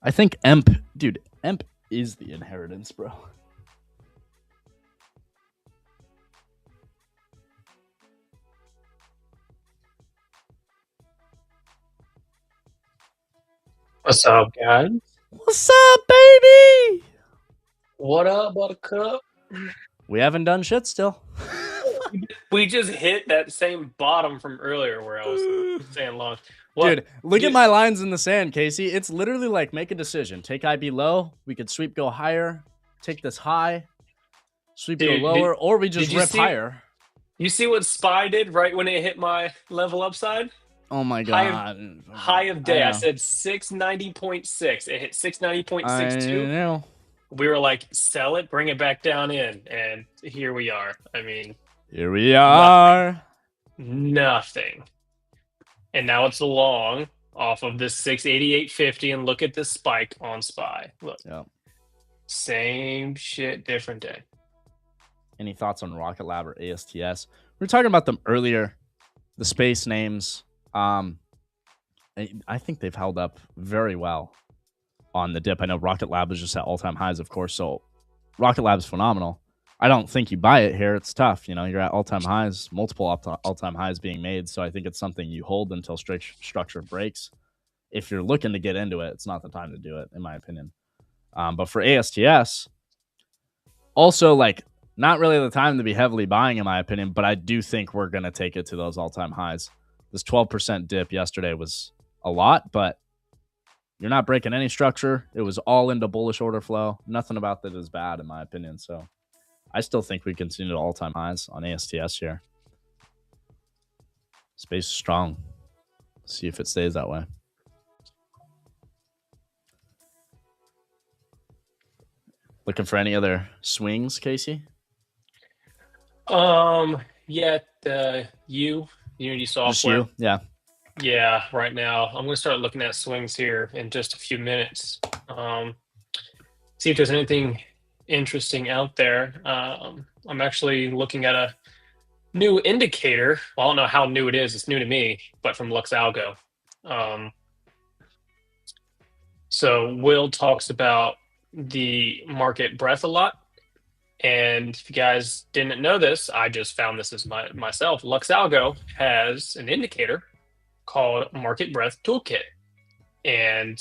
I think Emp, dude, Emp is the inheritance, bro. What's up, guys? What's up, baby? What up, Buttercup? We haven't done shit still. We just hit that same bottom from earlier where I was saying launch. What, Dude, look at dude? my lines in the sand, Casey. It's literally like make a decision. Take IB low. We could sweep go higher. Take this high. Sweep go Dude, lower. Or we just did you rip see? higher. You see what Spy did right when it hit my level upside? Oh my High of god. high of I day. I know. said 690.6. It hit I 690.62. know. We were like, sell it, bring it back down in, and here we are. I mean, Here we nothing, are. nothing. And now it's long off of this 688.50, and look at this spike on Spy. Look, Yeah. same shit, different day. Any thoughts on Rocket Lab or ASTS? We were talking about them earlier. The space names. I think they've held up very well on the dip. I know Rocket Lab was just at all-time highs, of course. So Rocket Lab's phenomenal. I don't think you buy it here. It's tough. You know, you're at all-time highs, multiple all-time highs being made. So I think it's something you hold until structure breaks. If you're looking to get into it, it's not the time to do it, in my opinion. But for ASTS, also like not really the time to be heavily buying, in my opinion. But I do think we're gonna take it to those all-time highs. This 12% dip yesterday was a lot, but you're not breaking any structure. It was all into bullish order flow. Nothing about that is bad, in my opinion. So I still think we continue to all-time highs on ASTS here. Space is strong. See if it stays that way. Looking for any other swings, Casey? Yeah, the Unity Just software. you? Yeah. Yeah, right now I'm gonna start looking at swings here in just a few minutes. See if there's anything interesting out there. I'm actually looking at a new indicator. Well, I don't know how new it is. It's new to me, but from LuxAlgo. Um, so Will talks about the market breadth a lot. And if you guys didn't know this, I just found this as myself. LuxAlgo has an indicator called Market Breadth Toolkit, and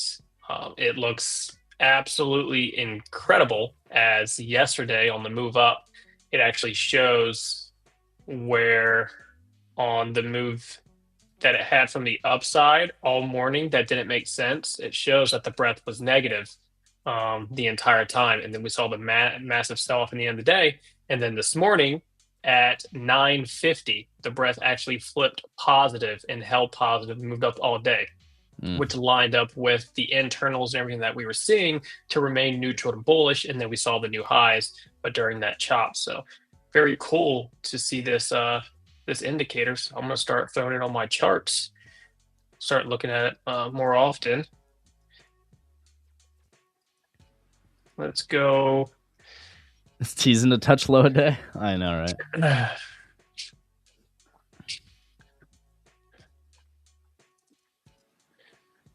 it looks absolutely incredible. As yesterday on the move up, it actually shows where on the move that it had from the upside all morning that didn't make sense. It shows that the breadth was negative the entire time, and then we saw the massive sell off in the end of the day. And then this morning at 9:50, the breadth actually flipped positive and held positive, moved up all day, which lined up with the internals and everything that we were seeing to remain neutral to bullish. And then we saw the new highs, but during that chop. So very cool to see this this indicator. So I'm gonna start throwing it on my charts, start looking at it more often. Let's go. It's teasing to touch low a day. I know, right?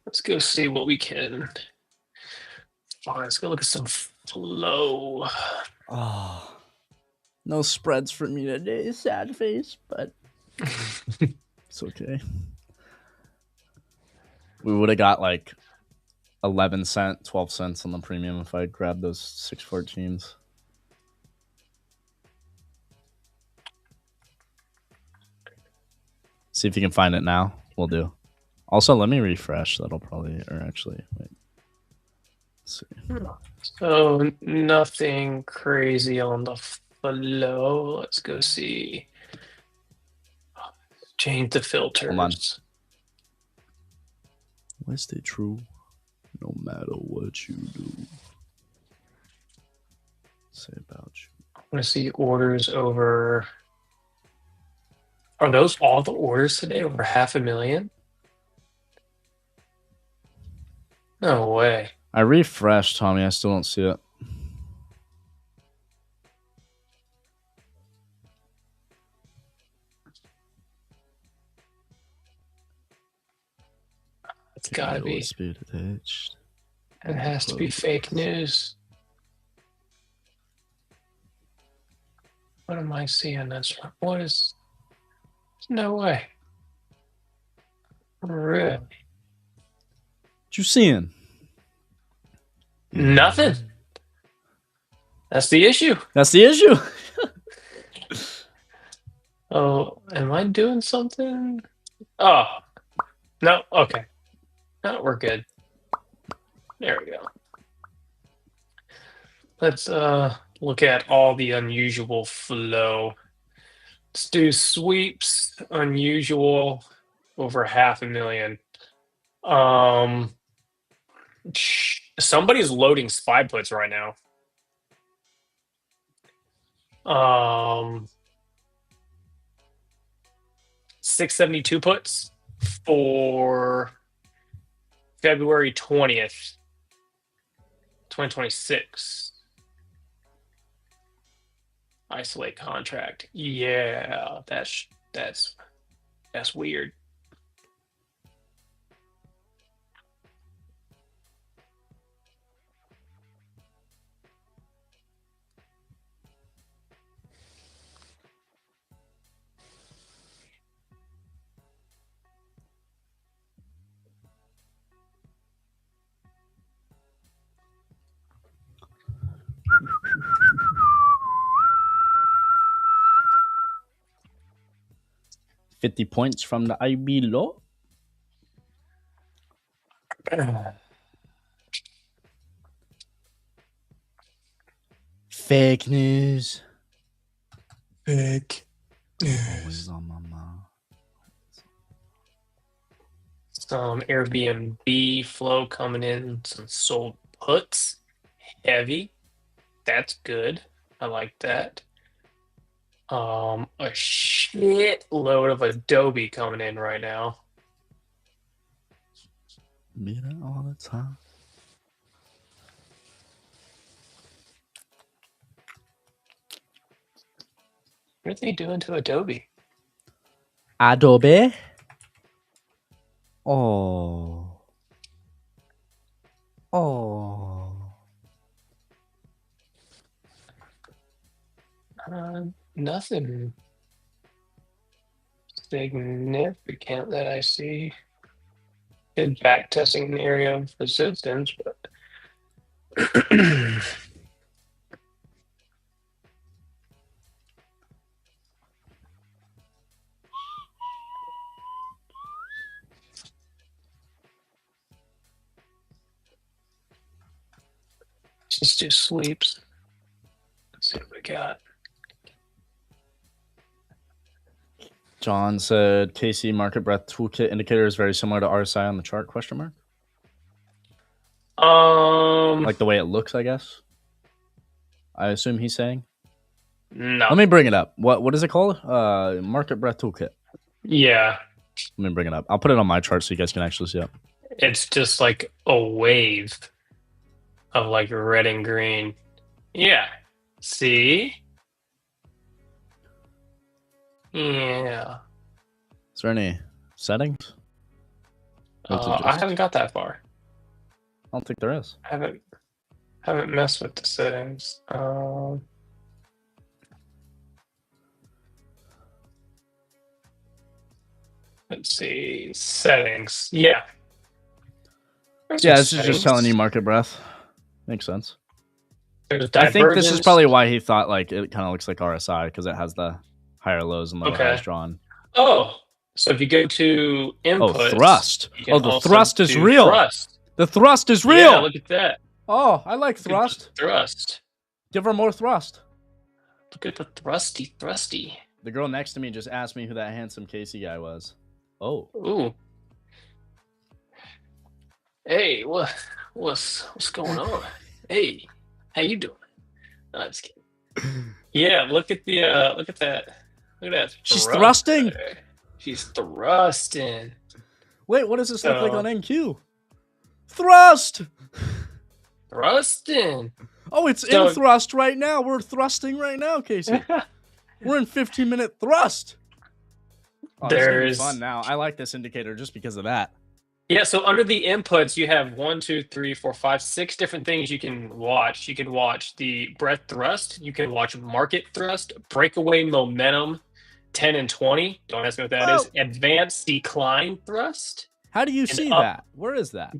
Let's go see what we can find. Let's go look at some flow. Oh, no spreads for me today. Sad face, but it's okay. We would have got like 11 cent, 12 cents on the premium if I grabbed those 614s. See if you can find it now. We'll do. Also, let me refresh. That'll probably, or actually, wait. Let's see. So nothing crazy on the flow. Let's go see. Change the filters. Hold on. Why stay true no matter what you do? Say about you. I want to see orders over. Are those all the orders today? Over 500,000? No way. I refreshed, Tommy. I still don't see it. It's gotta be. Speed attached. It has to be fake news. What am I seeing? That's what is? No way. Really? What you seeing? Nothing. That's the issue. That's the issue. Oh, am I doing something? Oh, no. Okay. No, we're good. There we go. Let's look at all the unusual flow. Let's do sweeps, unusual, over 500,000. Somebody's loading spy puts right now. 672 puts for February 20th, 2026. Isolate contract. Yeah, that's weird. $50 points from the IB law. Fake news. Fake Always on my mind. Some Airbnb flow coming in, some sold puts, heavy. That's good. I like that. A shit load of Adobe coming in right now. Mira all the time. What are they doing to Adobe? Adobe. Oh. Nothing significant that I see. Good back testing area of resistance, but just do sweeps. Let's see what we got. John said KC market breadth toolkit indicator is very similar to RSI on the chart, question mark? Like the way it looks, I guess. I assume he's saying. No. Let me bring it up. What is it called? Market breadth toolkit. Yeah. Let me bring it up. I'll put it on my chart so you guys can actually see it. It's just like a wave of like red and green. Yeah. See? Yeah. Is there any settings? I haven't got that far. I don't think there is. I haven't messed with the settings. Let's see. Settings. Yeah. Yeah, this is just telling you market breadth. Makes sense. I think this is probably why he thought like it kind of looks like RSI because it has the higher lows and lower highs drawn. Oh, so if you go to inputs, oh, thrust. Oh, the thrust is real. Thrust. The thrust is real. Yeah, look at that. Oh, I like thrust. Thrust. Give her more thrust. Look at the thrusty. The girl next to me just asked me who that handsome Casey guy was. Oh. Ooh. Hey, what's going on? Hey, how you doing? No, I'm just kidding. Yeah, look at that. Look at that. She's thrusting. She's thrusting. Wait, what does this look like on NQ? Thrust. Thrusting. Oh, it's in thrust right now. We're thrusting right now, Casey. We're in 15-minute thrust. Oh, There's fun now. I like this indicator just because of that. Yeah, so under the inputs, you have one, two, three, four, five, six different things you can watch. You can watch the breadth thrust, you can watch market thrust, breakaway momentum, 10 and 20. Don't ask me what that is. Oh, Advanced decline thrust, how do you and see up. that? Where is that?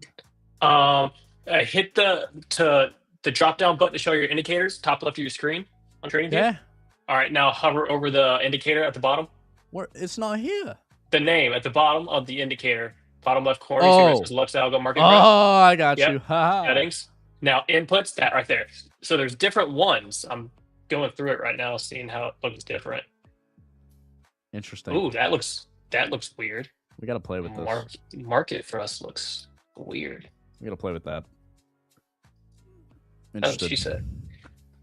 Hit the drop down button to show your indicators, top left of your screen on TradingView. Okay, All right, now hover over the indicator at the bottom. where it's not here. The name at the bottom of the indicator, bottom left corner, you see where it Oh, says Lux Algo Market Breadth? oh, I got Yep. you. Haha. Settings. Now inputs, that right there. So there's different ones. I'm going through it right now, seeing how it looks different. Interesting. Ooh, that looks weird. We gotta play with this. Market for us looks weird. We gotta play with that. That's what Interested. she said.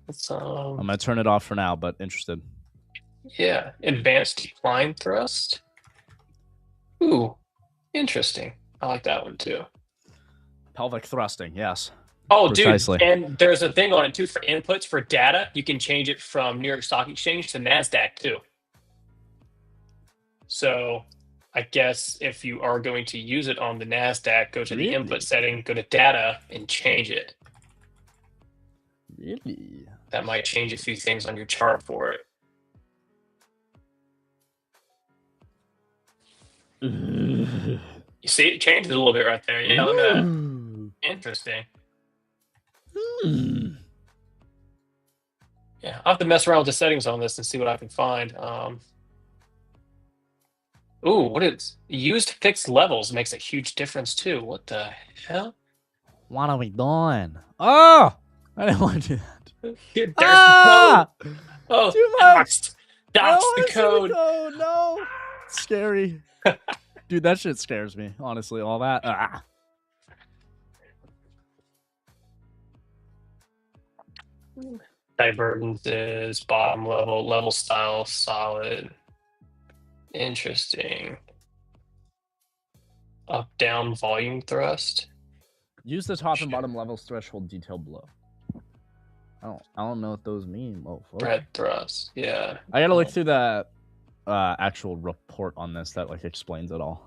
Let's I'm gonna turn it off for now, but interested. yeah, advanced decline thrust. Ooh, interesting. I like that one too. Pelvic thrusting, yes. Oh, Precisely. dude, and there's a thing on it too for inputs for data. You can change it from New York Stock Exchange to NASDAQ too. So I guess if you are going to use it on the NASDAQ, go to the Really? input setting, go to data, and change it. Really? That might change a few things on your chart for it. You see, it changes a little bit right there. Yeah, look at that. Interesting. Yeah, I'll have to mess around with the settings on this and see what I can find. Ooh, what is used fixed levels makes a huge difference too. What the hell? What are we doing? Oh, I didn't want to do that. There's Ah! the code. Oh, Too much. That's I the don't code. wanna see the code. No, it's scary. Dude, that shit scares me. Honestly, all that. Ah. Divergences, bottom level style, solid. Interesting. Up down volume thrust. Use the top and bottom levels threshold detail below. I don't know what those mean. Bread thrust. Yeah. I gotta look through the actual report on this that like explains it all.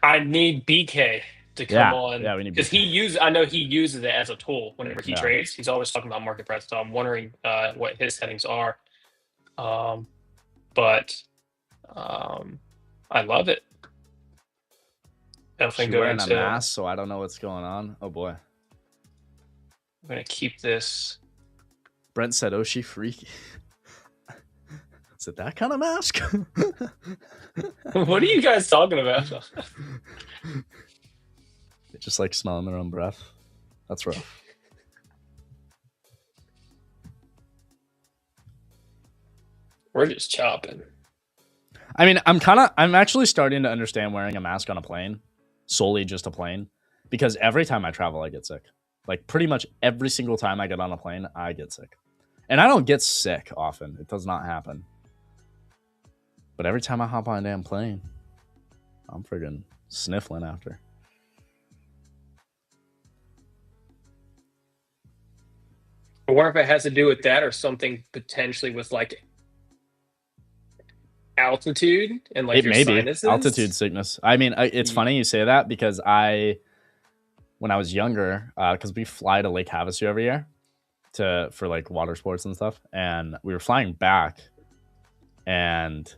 I need BK to come on. Yeah, we need because I know he uses it as a tool whenever he Yeah. trades. He's always talking about market breadth, so I'm wondering what his settings are. But I love it. Definitely She's go wearing into. a mask, so I don't know what's going on. Oh boy. I'm gonna keep this. Brent said, "Oh, she freaky." Is it that kind of mask? What are you guys talking about? They just like smelling their own breath. That's rough. We're just chopping. I mean, I'm actually starting to understand wearing a mask on a plane, solely just a plane, because every time I travel, I get sick. Like pretty much every single time I get on a plane, I get sick. And I don't get sick often. It does not happen. But every time I hop on a damn plane, I'm friggin' sniffling after. I wonder if it has to do with that or something potentially with like altitude and like It your may be sinuses. altitude sickness. I mean, it's funny you say that because when I was younger, because we fly to Lake Havasu every year for like water sports and stuff, and we were flying back, and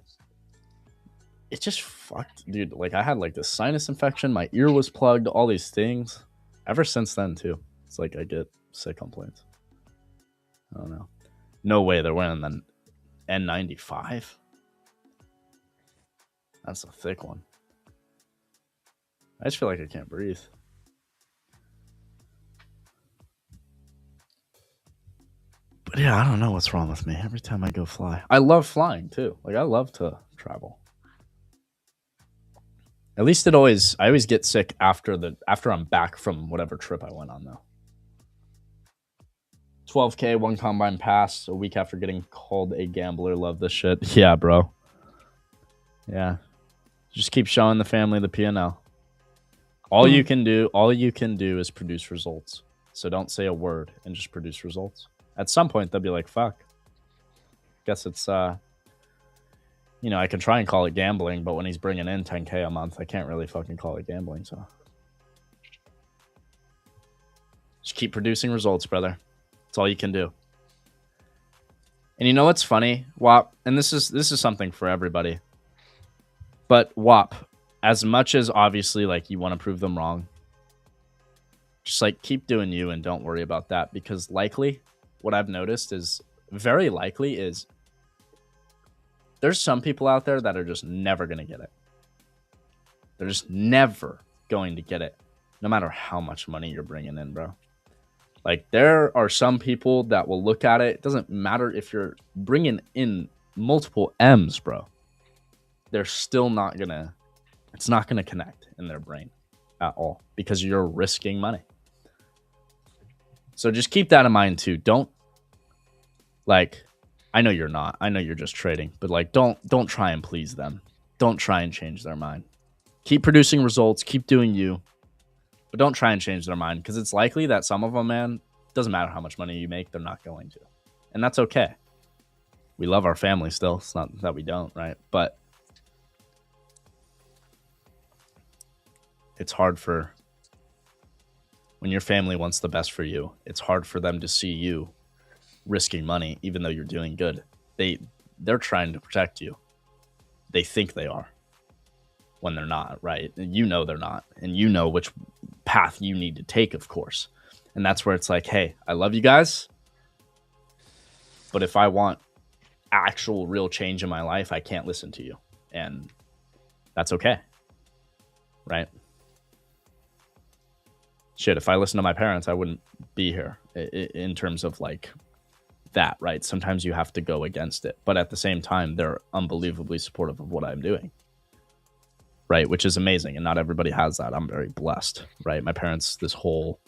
it just fucked, dude. Like I had like this sinus infection, my ear was plugged, all these things. Ever since then, too, it's like I get sick on planes. I don't know. No way they're wearing the N95. That's a thick one. I just feel like I can't breathe. But yeah, I don't know what's wrong with me. Every time I go fly, I love flying too. Like I love to travel. At least I always get sick after I'm back from whatever trip I went on though. 12K, one combine pass a week after getting called a gambler. Love this shit. Yeah, bro. Yeah. Just keep showing the family the P&L. All you can do is produce results. So don't say a word and just produce results. At some point they'll be like, fuck. Guess it's I can try and call it gambling, but when he's bringing in 10K a month, I can't really fucking call it gambling, so Just keep producing results, brother. That's all you can do. And you know what's funny, WAP? And this is something for everybody. But WAP, as much as obviously like you want to prove them wrong, just like keep doing you and don't worry about that, because likely what I've noticed is very likely is there's some people out there that are just never going to get it. They're just never going to get it, no matter how much money you're bringing in, bro. Like, there are some people that will look at it. It doesn't matter if you're bringing in multiple M's, bro. They're still not going to, it's not going to connect in their brain at all because you're risking money. So just keep that in mind too. Don't, like, I know you're not. I know you're just trading, but like, don't try and please them. Don't try and change their mind. Keep producing results. Keep doing you. But don't try and change their mind, because it's likely that some of them, man, doesn't matter how much money you make, they're not going to. And that's okay. We love our family still. It's not that we don't, right? But it's hard for, when your family wants the best for you, it's hard for them to see you risking money, even though you're doing good. They're trying to protect you. They think they are, when they're not, right? And you know they're not. And you know which path you need to take, of course. And that's where it's like, hey, I love you guys, but if I want actual real change in my life, I can't listen to you. And that's okay, right? Shit, if I listened to my parents, I wouldn't be here in terms of like that, right? Sometimes you have to go against it, but at the same time, they're unbelievably supportive of what I'm doing, right? Which is amazing, and not everybody has that. I'm very blessed, right? My parents, this whole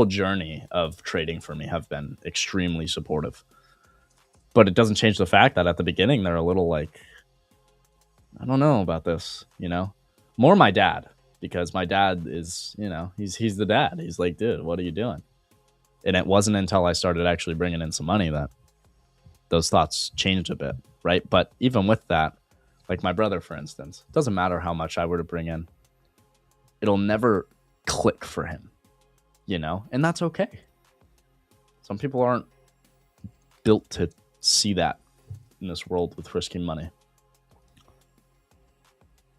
journey of trading for me, have been extremely supportive. But it doesn't change the fact that at the beginning they're a little like, I don't know about this, you know? More my dad, because my dad is, you know, he's the dad. He's like, dude, what are you doing? And it wasn't until I started actually bringing in some money that those thoughts changed a bit, right? But even with that, like my brother, for instance, it doesn't matter how much I were to bring in, it'll never click for him, you know? And that's okay. Some people aren't built to see that in this world with risking money.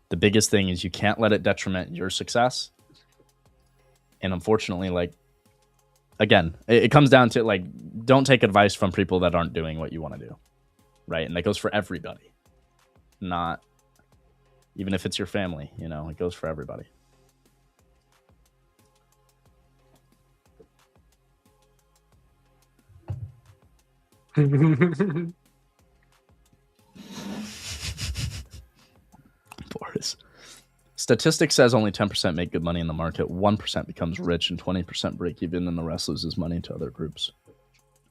The biggest thing is you can't let it detriment your success. And unfortunately, like, again, it comes down to, like, don't take advice from people that aren't doing what you want to do, right? And that goes for everybody. Not, even if it's your family, you know, it goes for everybody. Boris. Statistics says only 10% make good money in the market, 1% becomes rich, and 20% break even, and the rest loses money to other groups.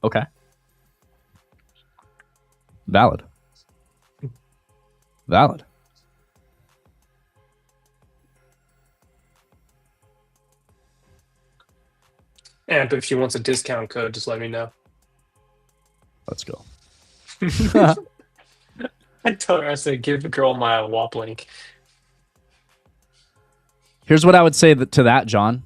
Okay. Valid. Valid. And if she wants a discount code, just let me know. Let's go. I told her, I said, give the girl my WAP link. Here's what I would say to that, John.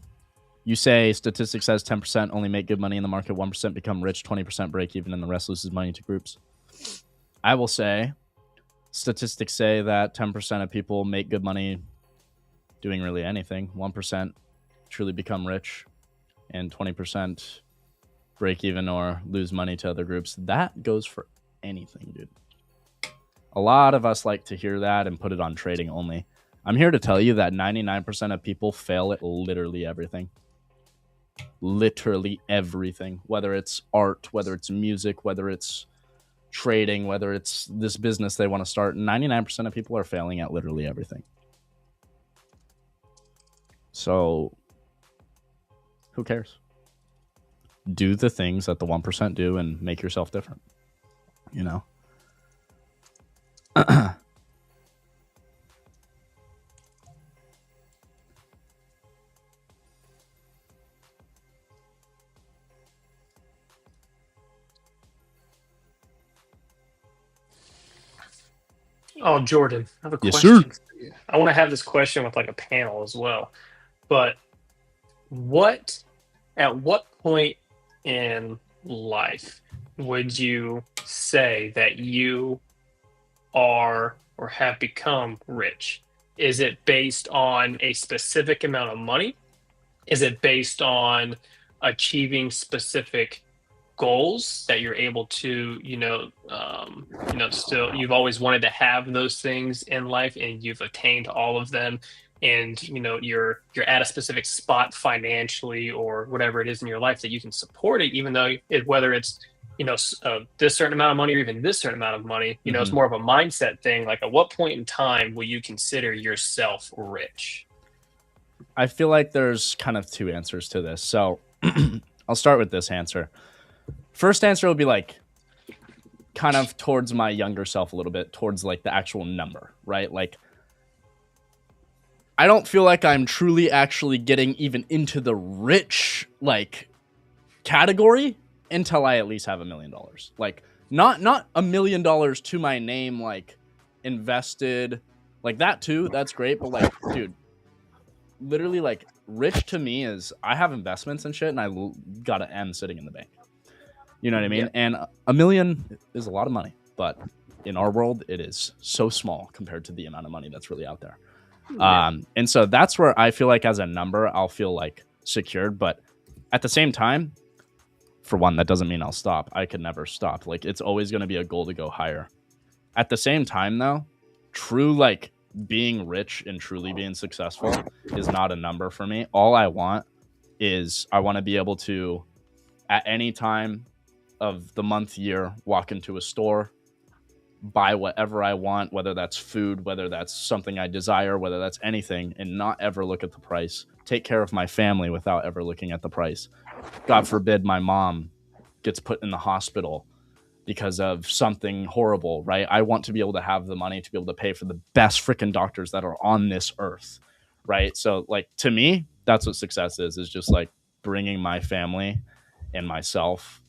You say statistics says 10% only make good money in the market, 1% become rich, 20% break even, and the rest loses money to groups. I will say statistics say that 10% of people make good money doing really anything. 1% truly become rich, and 20% break even or lose money to other groups. That goes for anything, dude. A lot of us like to hear that and put it on trading only. I'm here to tell you that 99% of people fail at literally everything. Literally everything. Whether it's art, whether it's music, whether it's trading, whether it's this business they want to start. 99% of people are failing at literally everything. So, who cares? Do the things that the 1% do and make yourself different. You know? Oh, Jordan, I have a Yes, question sir. for you. I want to have this question with like a panel as well. But what at what point in life would you say that you are or have become rich? Is it based on a specific amount of money? Is it based on achieving specific goals that you're able to, still you've always wanted to have those things in life and you've attained all of them, and you're at a specific spot financially or whatever it is in your life that you can support it, even though whether it's this certain amount of money or even this certain amount of money, it's Hmm. more of a mindset thing. Like, at what point in time will you consider yourself rich? I feel like there's kind of two answers to this. So I'll start with this answer. First answer will be like kind of towards my younger self a little bit, towards like the actual number, right? Like, I don't feel like I'm truly actually getting even into the rich like category until I at least have $1 million. Like, not $1 million to my name, like invested, like that too. That's great, but like, dude, literally, like, rich to me is I have investments and shit, and got an M sitting in the bank. You know what I Yeah. mean? And a million is a lot of money, but in our world, it is so small compared to the amount of money that's really out there. Yeah. And so that's where I feel like as a number, I'll feel like secured. But at the same time, for one, that doesn't mean I'll stop. I could never stop. Like, it's always going to be a goal to go higher. At the same time, though, true, like, being rich and truly being successful is not a number for me. All I want is I want to be able to, at any time of the month, year, walk into a store, buy whatever I want, whether that's food, whether that's something I desire, whether that's anything, and not ever look at the price. Take care of my family without ever looking at the price. God forbid my mom gets put in the hospital because of something horrible, right? I want to be able to have the money to be able to pay for the best freaking doctors that are on this earth, right? So, like, to me, that's what success is just like bringing my family and myself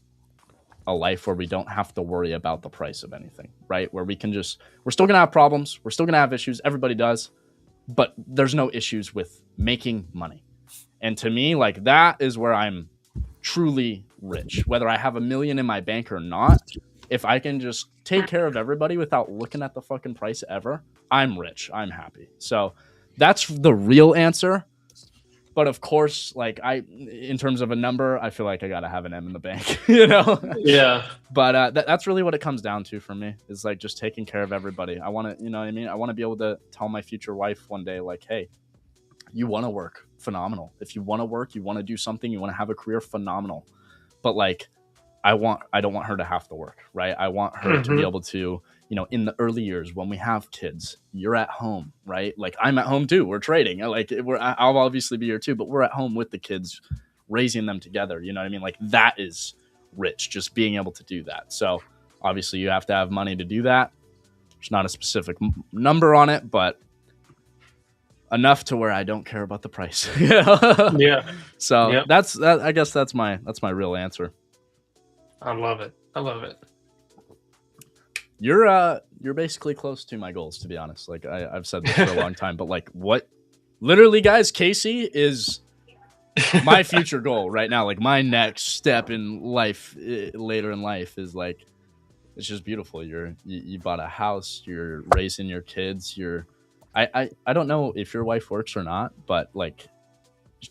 a life where we don't have to worry about the price of anything, right? Where we can just, we're still going to have problems. We're still going to have issues. Everybody does, but there's no issues with making money. And to me, like, that is where I'm truly rich. Whether I have $1 million in my bank or not, if I can just take care of everybody without looking at the fucking price ever, I'm rich. I'm happy. So that's the real answer. But of course, like, in terms of a number, I feel like I gotta have an M in the bank, you know. Yeah. But that's really what it comes down to for me, is like just taking care of everybody. I want to, you know what I mean? I want to be able to tell my future wife one day, like, hey, you want to work, phenomenal. If you want to work, you want to do something, you want to have a career, phenomenal. But like, I don't want her to have to work, right? I want her to be able to, in the early years when we have kids, you're at home, right? Like, I'm at home too. We're trading. Like, I'll obviously be here too, but we're at home with the kids, raising them together. You know what I mean? Like, that is rich, just being able to do that. So obviously you have to have money to do that. There's not a specific number on it, but enough to where I don't care about the price. Yeah. So Yeah. that's that. I guess that's my real answer. I love it. I love it. You're basically close to my goals, to be honest. Like, I've said this for a long time, but like, what, literally, guys, Casey is my future goal right now. Like, my next step in life, later in life, is like, it's just beautiful. You bought a house, you're raising your kids, I don't know if your wife works or not, but like,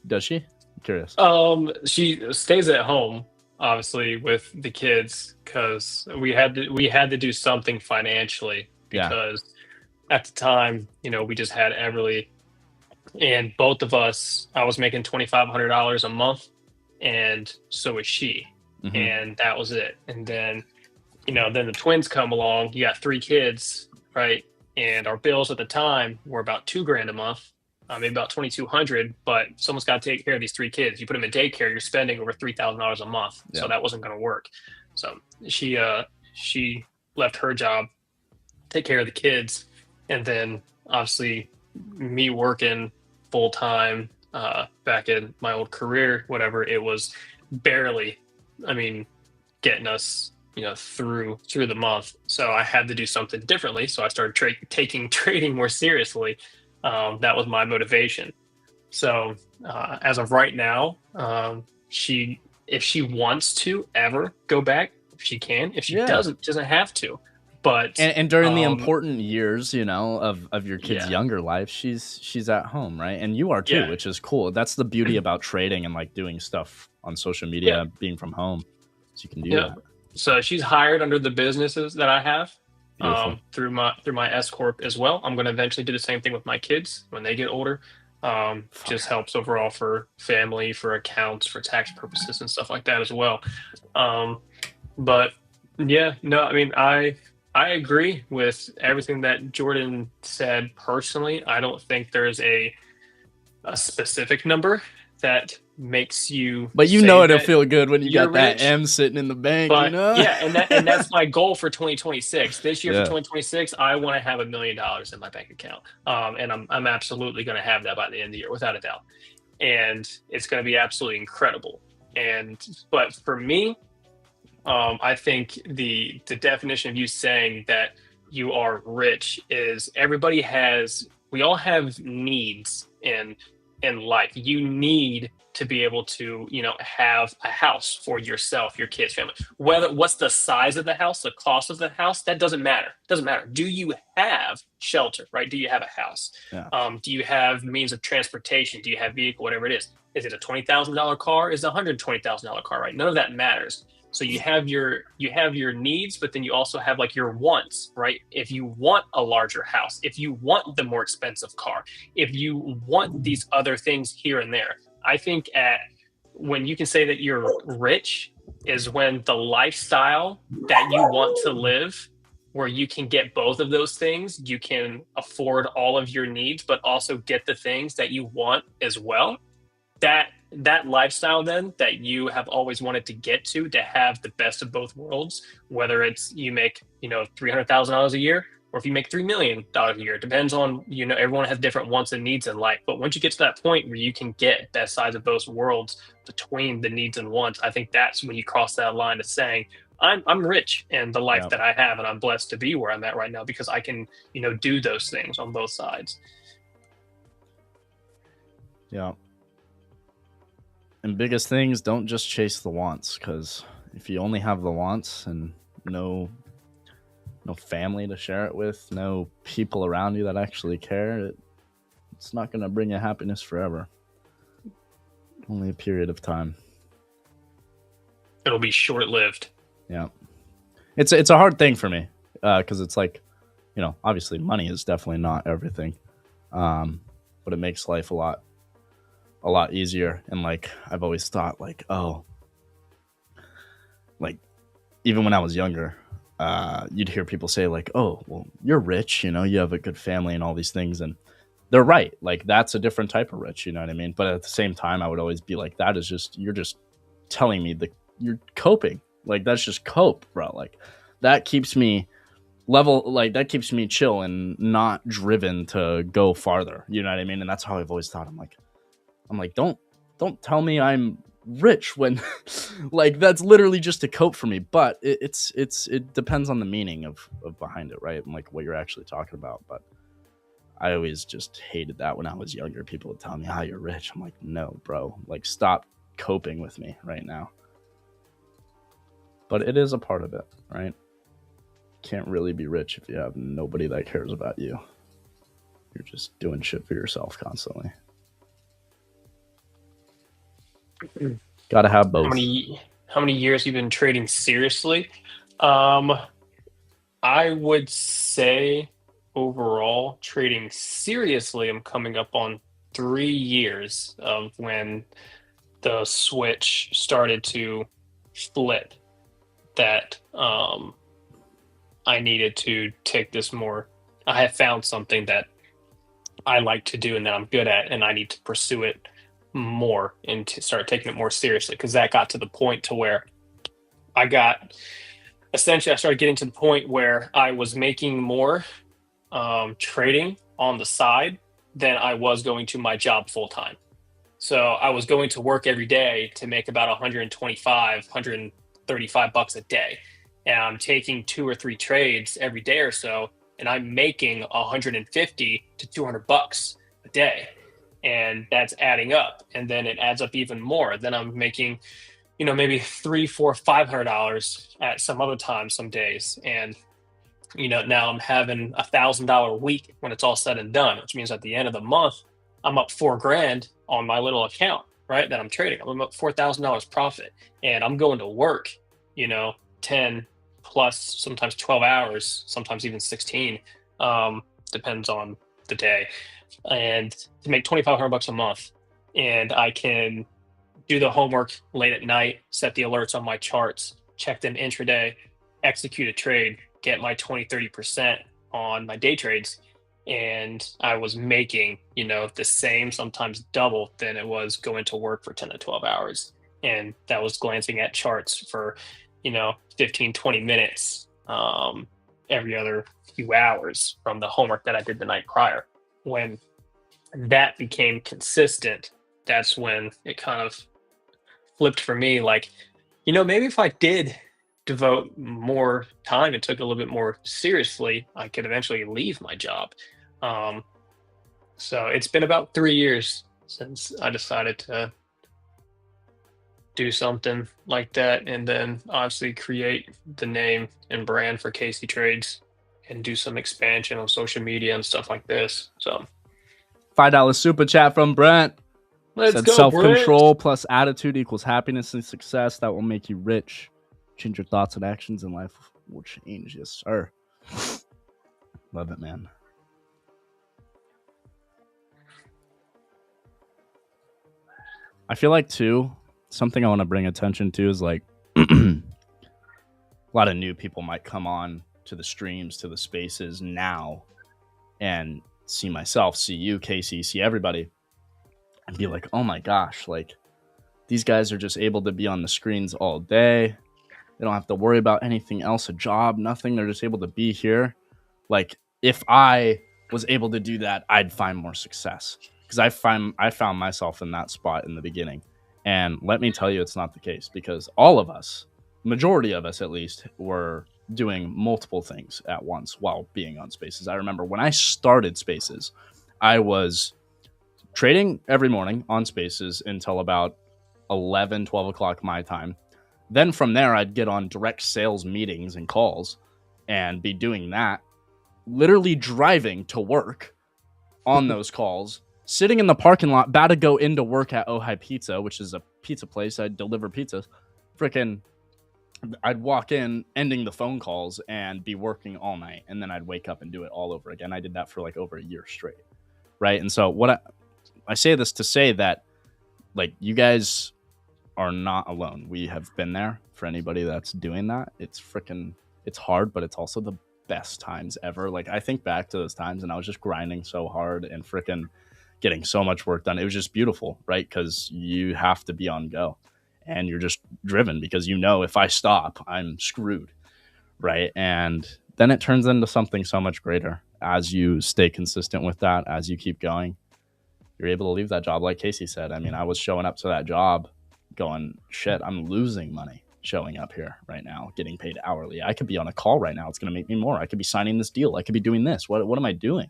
does she? I'm curious. She stays at home, obviously, with the kids because we had to do something financially Yeah. because at the time, we just had Everly, and both of us, I was making $2,500 a month, and so was she, Hmm. and that was it. And then the twins come along. You got three kids, right? And our bills at the time were about 2 grand a month, maybe about 2,200. But someone's got to take care of these three kids. You put them in daycare, you're spending over $3,000 a month. Yeah. So that wasn't going to work. So she left her job, take care of the kids, and then obviously me working full time back in my old career, whatever it was, barely. I mean, getting us through the month. So I had to do something differently. So I started taking trading more seriously. That was my motivation. So as of right now, if she wants to ever go back, if she can. If she Yeah. doesn't, she doesn't have to. But And during the important years, of your kid's yeah, younger life, she's at home, right? And you are too, yeah, which is cool. That's the beauty about trading and like doing stuff on social yeah, media, being from home, so you can do yeah. that. So she's hired under the businesses that I have, Beautiful. through my S corp as well. I'm going to eventually do the same thing with my kids when they get older. Just Fuck. helps overall for family, for accounts, for tax purposes, and stuff like that as well. Um, but yeah, no, I mean, I agree with everything that Jordan said. Personally, I don't think there's a specific number that makes you But say it'll that feel good when you you're got that rich. M sitting in the bank, But yeah, and that's my goal for 2026. This year for Yeah. 2026, I want to have $1 million in my bank account, and I'm absolutely going to have that by the end of the year, without a doubt. And it's going to be absolutely incredible. And but for me, I think the definition of you saying that you are rich is we all have needs in life. You need to be able to, have a house for yourself, your kids, family. Whether what's the size of the house, the cost of the house, that doesn't matter. Doesn't matter. Do you have shelter, right? Do you have a house? Yeah. Do you have means of transportation? Do you have vehicle, whatever it is? Is it a $20,000 car? Is it a $120,000 car, right? None of that matters. So you have your needs, but then you also have like your wants, right? If you want a larger house, if you want the more expensive car, if you want these other things here and there, I think at when you can say that you're rich is when the lifestyle that you want to live, where you can get both of those things, you can afford all of your needs, but also get the things that you want as well. That lifestyle then that you have always wanted to get to have the best of both worlds, whether it's you make $300,000 a year, or if you make $3 million a year, it depends on everyone has different wants and needs in life. But once you get to that point where you can get that size of both worlds between the needs and wants, I think that's when you cross that line of saying I'm rich in the life Yeah. that I have, and I'm blessed to be where I'm at right now because I can do those things on both sides. Yeah. And biggest things, don't just chase the wants, because if you only have the wants and no family to share it with, no people around you that actually care, it's not going to bring you happiness forever. Only a period of time. It'll be short-lived. Yeah. It's a hard thing for me because it's like, obviously money is definitely not everything, but it makes life a lot easier. And like I've always thought, like, oh, like even when I was younger, you'd hear people say like, oh, well, you're rich, you have a good family and all these things, and they're right. Like that's a different type of rich, you know what I mean? But at the same time, I would always be like, that is just you're just telling me that you're coping. Like that's just cope, bro. Like that keeps me that keeps me chill and not driven to go farther. You know what I mean? And that's how I've always thought. I'm like, don't tell me I'm rich when like that's literally just a cope for me. But it depends on the meaning of behind it, right? And like what you're actually talking about. But I always just hated that when I was younger. People would tell me how you're rich. I'm like, no, bro. Like stop coping with me right now. But it is a part of it, right? Can't really be rich if you have nobody that cares about you. You're just doing shit for yourself constantly. Gotta have both. How many years you've been trading seriously? Um, I would say overall trading seriously, I'm coming up on 3 years of when the switch started to flip. That I needed to take this more. I have found something that I like to do and that I'm good at, and I need to pursue it more and to start taking it more seriously because that got to the point to where I got essentially I started getting to the point where I was making more trading on the side than I was going to my job full time. So I was going to work every day to make about 125, $135 a day. And I'm taking two or three trades every day or so, and I'm making 150 to $200 a day. and that's adding up, and then it adds up even more. Then I'm making, maybe three, four, $500 at some other time, some days, and now I'm having $1,000 week when it's all said and done, which means at the end of the month, I'm up 4 grand on my little account, right? That I'm trading. I'm up $4,000 profit, and I'm going to work, 10 plus, sometimes 12 hours, sometimes even 16. Depends on the day, and to make 2,500 bucks a month, and I can do the homework late at night, set the alerts on my charts, check them intraday, execute a trade, get my 20, 30% on my day trades. And I was making, the same, sometimes double than it was going to work for 10 to 12 hours. And that was glancing at charts for, 15, 20 minutes every other few hours from the homework that I did the night prior. When that became consistent, that's when it kind of flipped for me. Like, maybe if I did devote more time and took it a little bit more seriously, I could eventually leave my job. Um, so it's been about 3 years since I decided to do something like that, and then obviously create the name and brand for Casey Trades and do some expansion on social media and stuff like this. So $5 super chat from Brent. let's Said go, self-control plus attitude equals happiness and success. That will make you rich. Change your thoughts and actions, and life will change. Yes, sir. Love it, man. I feel like, too, something I want to bring attention to is like a lot of new people might come on to the streams, to the spaces now, and see myself, see you, Casey, see everybody, and be like, oh my gosh, like these guys are just able to be on the screens all day. They don't have to worry about anything else, a job, nothing. They're just able to be here. Like, if I was able to do that, I'd find more success, because I found myself in that spot in the beginning. And let me tell you, it's not the case, because all of us, majority of us at least, were doing multiple things at once while being on Spaces. I remember when I started Spaces, I was trading every morning on Spaces until about 11, 12 o'clock my time. Then from there, I'd get on direct sales meetings and calls and be doing that, literally driving to work on those calls, sitting in the parking lot, about to go into work at Ojai Pizza, which is a pizza place. I'd deliver pizzas. I'd walk in, ending the phone calls, and be working all night. And then I'd wake up and do it all over again. I did that for like over a year straight. Right. And so I say this to say that, like, you guys are not alone. We have been there for anybody that's doing that. It's hard, but it's also the best times ever. Like, I think back to those times and I was just grinding so hard and getting so much work done. It was just beautiful, right? Because you have to be on go and you're just driven, because if I stop, I'm screwed, right? And then it turns into something so much greater as you stay consistent with that, as you keep going. You're able to leave that job, like Casey said. I mean, I was showing up to that job going, shit, I'm losing money showing up here right now, getting paid hourly. I could be on a call right now. It's going to make me more. I could be signing this deal. I could be doing this. What am I doing?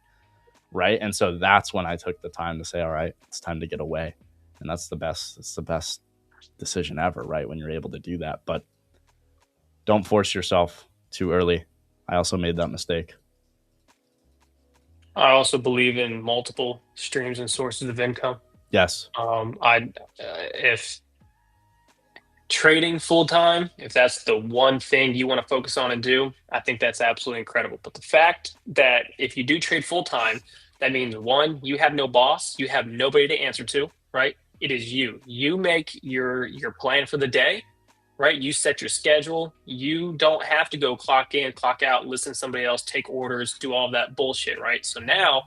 Right. And so that's when I took the time to say, all right, it's time to get away. And it's the best decision ever, right? When you're able to do that. But don't force yourself too early. I also made that mistake. I also believe in multiple streams and sources of income. Yes. If trading full time, if that's the one thing you want to focus on and do, I think that's absolutely incredible. But the fact that if you do trade full time, that means, one, you have no boss, you have nobody to answer to, right? It is you. You make your plan for the day, right? You set your schedule. You don't have to go clock in, clock out, listen to somebody else, take orders, do all that bullshit, right? So now,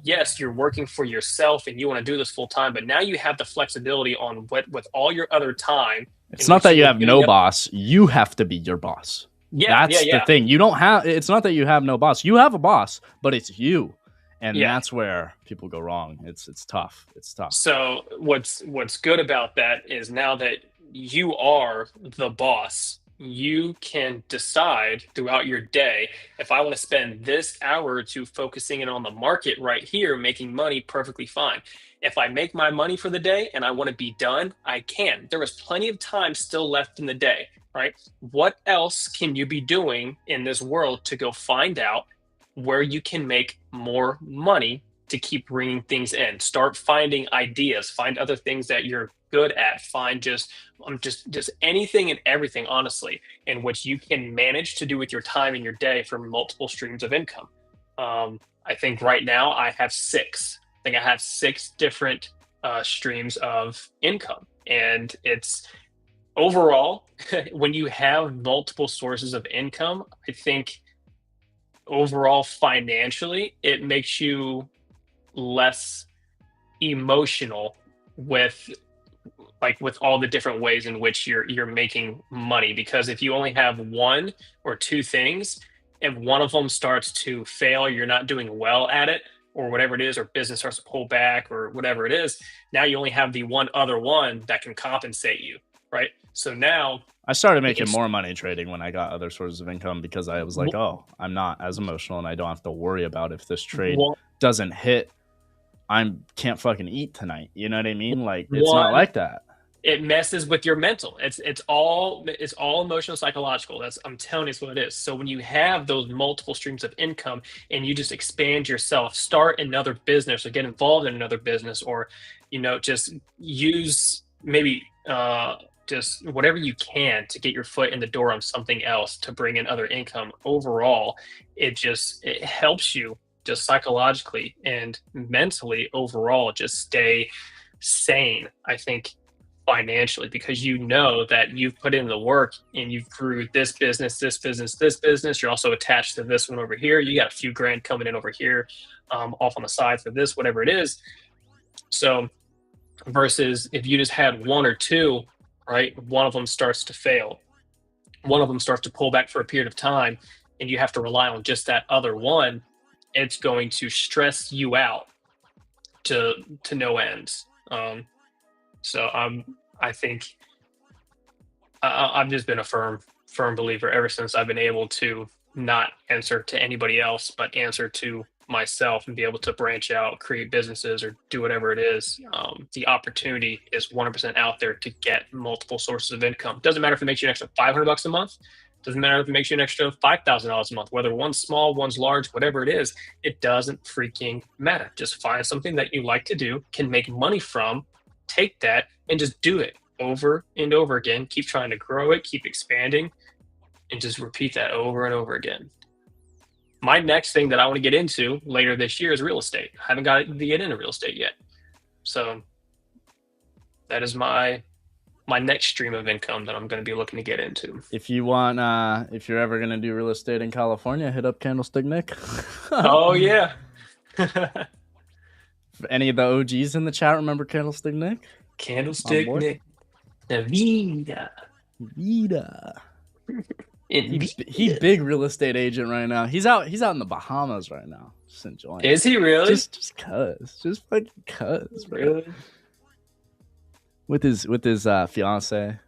yes, you're working for yourself and you want to do this full time, but now you have the flexibility on with all your other time. It's not that you have no boss. You have to be your boss. Yeah, that's the thing. You don't have. It's not that you have no boss. You have a boss, but it's you, and that's where people go wrong. It's tough. It's tough. So what's good about that is now that you are the boss, you can decide throughout your day, if I want to spend this hour or two focusing in on the market right here, making money, perfectly fine. If I make my money for the day and I want to be done, I can. There is plenty of time still left in the day, right? What else can you be doing in this world to go find out where you can make more money to keep bringing things in? Start finding ideas, find other things that you're good at, find just anything and everything, honestly, in which you can manage to do with your time and your day for multiple streams of income. I think right now I have six. I think I have six different streams of income, and it's overall when you have multiple sources of income, I think overall financially it makes you less emotional with with all the different ways in which you're making money, because if you only have one or two things, if one of them starts to fail, you're not doing well at it or whatever it is, or business starts to pull back or whatever it is, now you only have the one other one that can compensate you, right? So now I started making more money trading when I got other sources of income, because I was like, oh, I'm not as emotional and I don't have to worry about if this trade doesn't hit, I can't fucking eat tonight. You know what I mean? Like, it's not like that. It messes with your mental. It's all emotional, psychological. I'm telling you, it's what it is. So when you have those multiple streams of income and you just expand yourself, start another business or get involved in another business, or just use maybe just whatever you can to get your foot in the door on something else to bring in other income. Overall, it helps you just psychologically and mentally overall just stay sane, I think, financially, because that you've put in the work and you've grew this business, this business, this business. You're also attached to this one over here. You got a few grand coming in over here, off on the side for this, whatever it is. So versus if you just had one or two, right? One of them starts to fail. One of them starts to pull back for a period of time, and you have to rely on just that other one. It's going to stress you out to no ends. So I think I've just been a firm believer ever since I've been able to not answer to anybody else, but answer to myself and be able to branch out, create businesses, or do whatever it is. The opportunity is 100% out there to get multiple sources of income. Doesn't matter if it makes you an extra $500 a month. Doesn't matter if it makes you an extra $5,000 a month, whether one's small, one's large, whatever it is, it doesn't freaking matter. Just find something that you like to do, can make money from, take that and just do it over and over again. Keep trying to grow it, keep expanding, and just repeat that over and over again. My next thing that I want to get into later this year is real estate. I haven't got to get into real estate yet. So that is my next stream of income that I'm going to be looking to get into. If you want, if you're ever going to do real estate in California, hit up Candlestick Nick. Oh, yeah. Any of the OGs in the chat remember Candlestick Nick? Candlestick Nick. Vida. He big real estate agent right now. He's out in the Bahamas right now, just enjoying. Is he really? Just fucking cuz, bro. Really? With his fiance, they're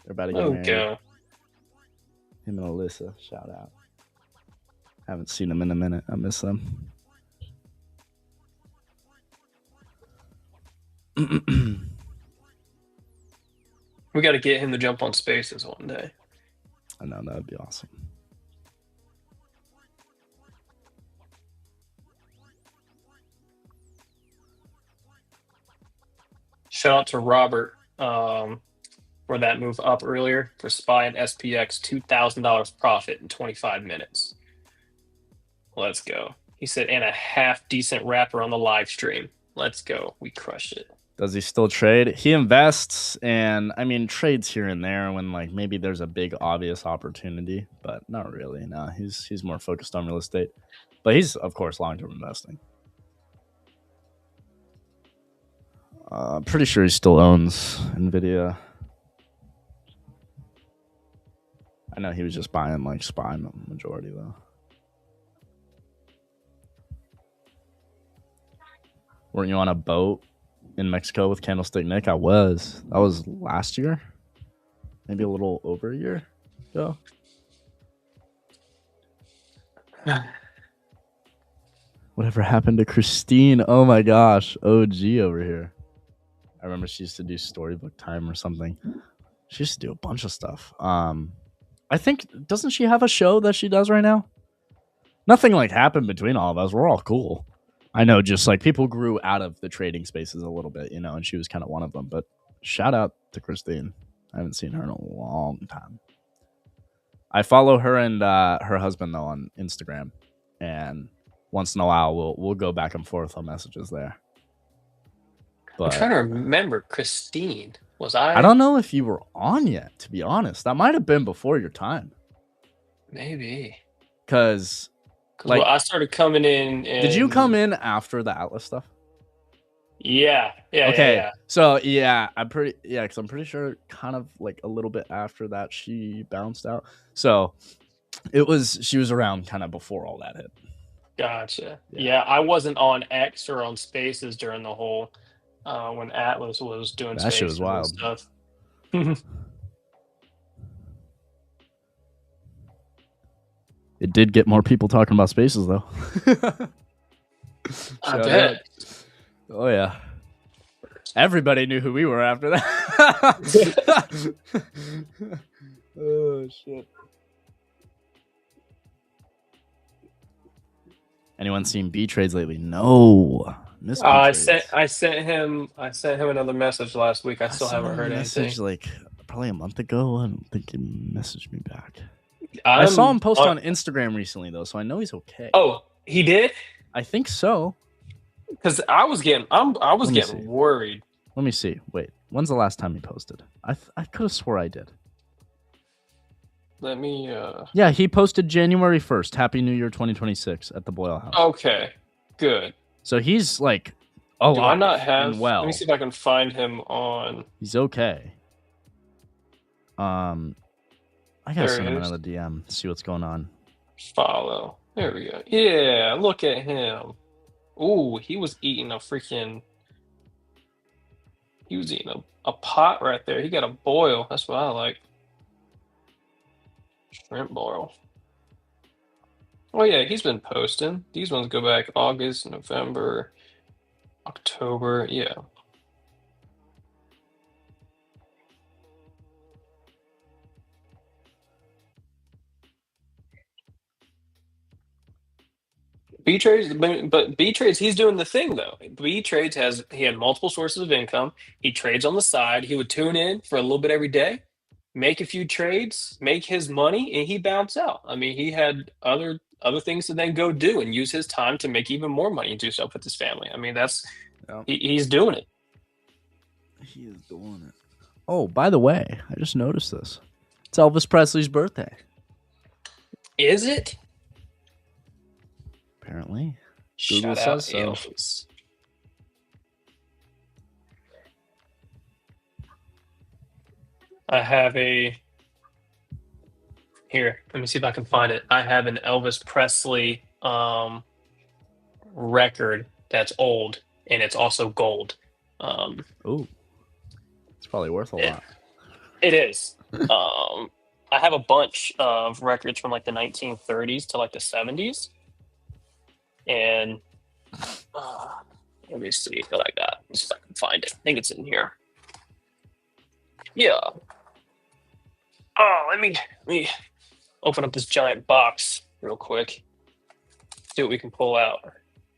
about to get married. Go. Him and Alyssa, shout out. Haven't seen them in a minute. I miss them. We got to get him to jump on Spaces one day. I know, that would be awesome. Shout out to Robert for that move up earlier for SPY and SPX, $2,000 profit in 25 minutes. Let's go. He said, and a half decent wrapper on the live stream. Let's go. We crushed it. Does he still trade? He invests, and I mean, trades here and there when like maybe there's a big obvious opportunity, but not really. No, he's more focused on real estate, but he's of course long-term investing. I'm pretty sure he still owns Nvidia. I know he was just buying like SPY majority though. Weren't you on a boat in Mexico with Candlestick Nick? I was. That was last year, maybe a little over a year. Yeah. Whatever happened to Christine? Oh my gosh. OG over here. I remember she used to do storybook time or something. She used to do a bunch of stuff. I think, doesn't she have a show that she does right now? Nothing like happened between all of us. We're all cool. I know, just like people grew out of the trading spaces a little bit, and she was kind of one of them. But shout out to Christine. I haven't seen her in a long time. I follow her and her husband though on Instagram, and once in a while we'll go back and forth on messages there. I'm But trying to remember. Christine, was I I? don't know if you were on yet, to be honest. That might have been before your time. Maybe. Because, Because I started coming in. Did you come in after the Atlas stuff? Yeah. Okay. Yeah. So because I'm pretty sure kind of like a little bit after that she bounced out. So she was around kind of before all that hit. Gotcha. Yeah, I wasn't on X or on Spaces during the whole when Atlas was doing That shit was Spaces and wild. stuff. It did get more people talking about Spaces though. I bet. Oh yeah. Everybody knew who we were after that. Oh shit. Anyone seen B trades lately? No. I sent him another message last week. I still haven't heard anything. Like probably a month ago. I don't think he messaged me back. I saw him post on Instagram recently though, so I know he's okay. Oh, he did? I think so. Because I was getting worried. Let me see. Wait, when's the last time he posted? I could have swore I did. Let me. Yeah, he posted January 1st. Happy New Year 2026 at the Boyle House. Okay, good. So he's like, oh, do I not have? Well, let me see if I can find him on. He's okay. I gotta send him another DM. See what's going on. Follow. There we go. Yeah, look at him. Ooh, he was eating a pot right there. He got a boil. That's what I like. Shrimp boil. Oh yeah, he's been posting. These ones go back August, November, October. Yeah. B-Trades, but B-Trades, he's doing the thing though. B-Trades he had multiple sources of income. He trades on the side. He would tune in for a little bit every day, make a few trades, make his money, and he bounce out. I mean, he had other things to then go do and use his time to make even more money and do stuff with his family. I mean, he's doing it. He is doing it. Oh, by the way, I just noticed this. It's Elvis Presley's birthday. Is it? Apparently. Google says so. Elvis. I have here, let me see if I can find it. I have an Elvis Presley record that's old, and it's also gold. Ooh. It's probably worth a lot. It is. I have a bunch of records from like the 1930s to like the 70s. And let me see what I got. Let's see if I can find it. I think it's in here. Yeah. Oh, let me open up this giant box real quick. See what we can pull out.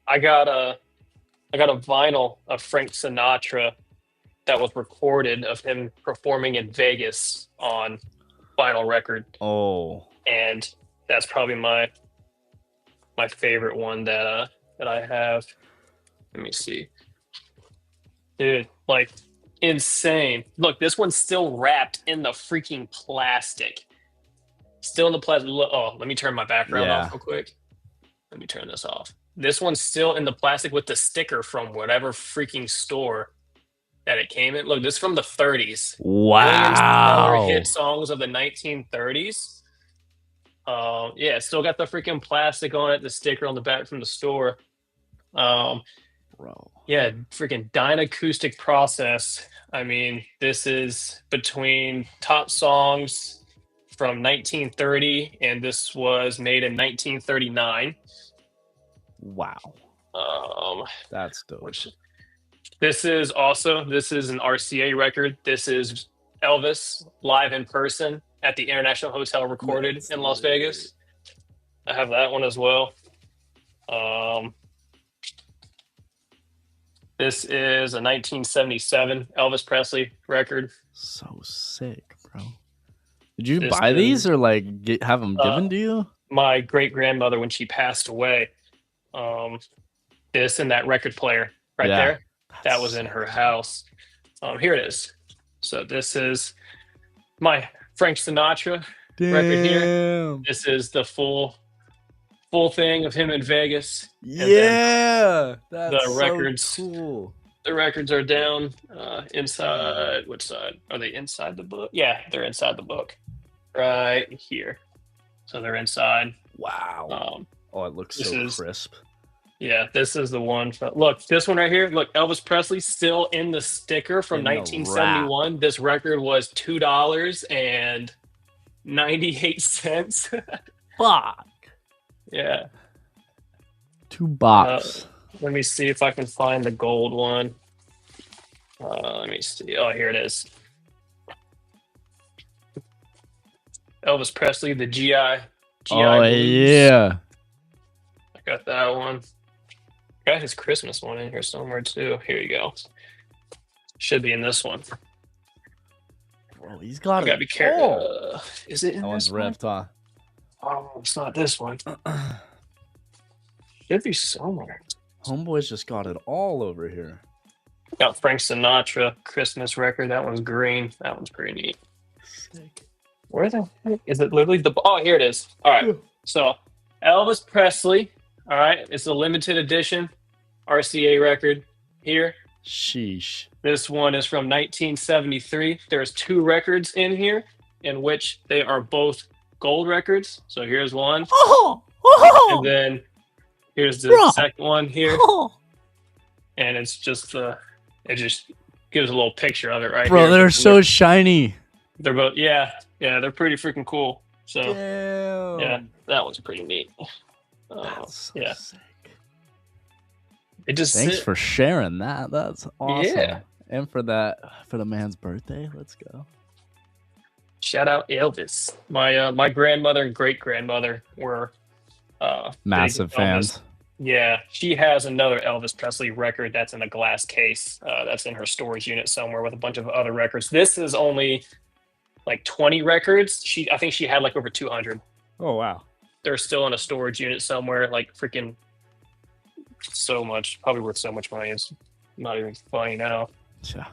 I got a vinyl of Frank Sinatra that was recorded of him performing in Vegas on vinyl record. Oh. And that's probably my favorite one that I have. Let me see. Dude, like insane. Look, this one's still wrapped in the freaking plastic. Still in the plastic. Oh, let me turn my background off real quick. Let me turn this off. This one's still in the plastic with the sticker from whatever freaking store that it came in. Look, this is from the 30s. Wow. Hit songs of the 1930s. Yeah, still got the freaking plastic on it, the sticker on the back from the store. Bro. Yeah, freaking Dynacoustic Process. I mean, this is between top songs from 1930, and this was made in 1939. Wow, that's dope. Which this is an RCA record. This is Elvis live in person at the International Hotel, recorded in Las Vegas. I have that one as well. This is a 1977 Elvis Presley record. So sick, bro. Did you buy these or like have them given to you? My great grandmother, when she passed away, this and that record player right there, that was in her house. Here it is. So this is my Frank Sinatra record here. This is the full thing of him in Vegas. Yeah, that's the records. So cool. The records are down inside. Which side? Are they inside the book? Yeah, they're inside the book. Right here. So they're inside. Wow. It looks so crisp. Yeah, this is the one. Look, this one right here. Look, Elvis Presley still in the sticker from 1971. This record was $2.98. Fuck. Yeah. $2. Let me see if I can find the gold one. Let me see. Oh, here it is. Elvis Presley, the GI. Oh, Blues. Yeah. I got that one. Got his Christmas one in here somewhere too. Here you go. Should be in this one. Bro, he's got it. Gotta be careful. Is it in that one's ripped, huh? Oh, it's not this one. Should be somewhere. Homeboy's just got it all over here. Got Frank Sinatra Christmas record. That one's green. That one's pretty neat. Sick. Where the heck is it? Literally the. Oh, here it is. All right. So Elvis Presley. All right. It's a limited edition RCA record here. Sheesh. This one is from 1973. There's 2 records in here in which they are both gold records. So here's one. And then here's the second one here. And it's just it just gives a little picture of it right here. Bro, they're so shiny. They're both they're pretty freaking cool. So damn. Yeah, that one's pretty neat. That's so sick. Thanks for sharing that. That's awesome. Yeah. And for the man's birthday, let's go. Shout out Elvis. My grandmother and great grandmother were massive fans. Yeah, she has another Elvis Presley record that's in a glass case. That's in her storage unit somewhere with a bunch of other records. This is only like 20 records. I think she had like over 200. Oh wow. They're still in a storage unit somewhere, like freaking so much, probably worth so much money. It's not even funny now. Yeah.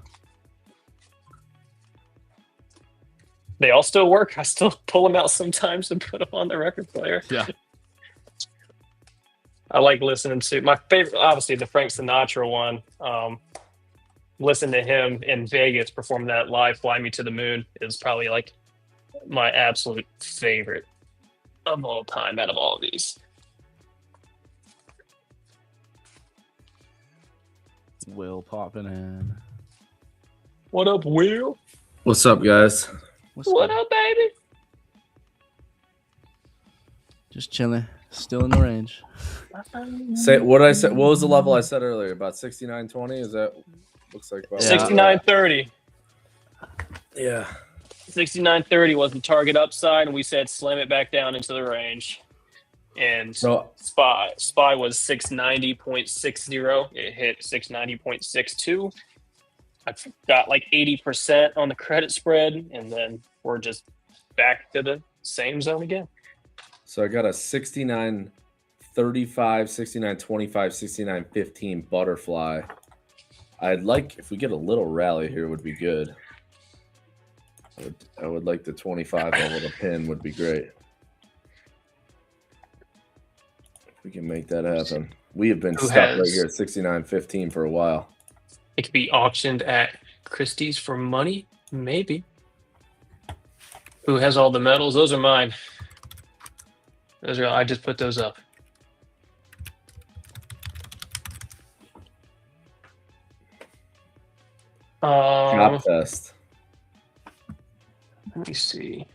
They all still work. I still pull them out sometimes and put them on the record player. Yeah. I like listening to my favorite, obviously the Frank Sinatra one. Listen to him in Vegas perform that live "Fly Me to the Moon" is probably like my absolute favorite of all time out of all of these. Will popping in. What up, Will? What's up, guys? What up, baby? Just chilling. Still in the range. Say what I said. What was the level I said earlier? About 69.20? Is that looks like about 69.30? Yeah. 69.30 was the target upside, and we said slam it back down into the range. And Spy was 690.60. It hit 690.62. I got like 80% on the credit spread, and then we're just back to the same zone again. So I got a 69.35, 69.25, 69.15 butterfly. I'd like, if we get a little rally here, would be good. I would like the 25 level to pin would be great. If we can make that happen. We have been stuck right here at 69.15 for a while. It could be auctioned at Christie's for money, maybe. Who has all the medals? Those are mine. I just put those up. Drop test. Let me see.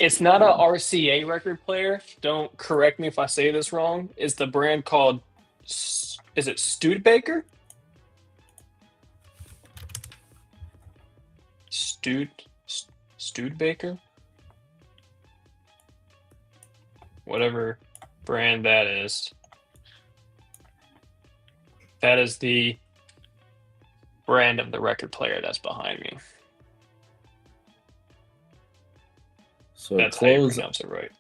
It's not a RCA record player. Don't correct me if I say this wrong. Is the brand called? Is it Studebaker? Studebaker? Whatever brand that is. That is the brand of the record player that's behind me. So That's how you close. pronounce it right.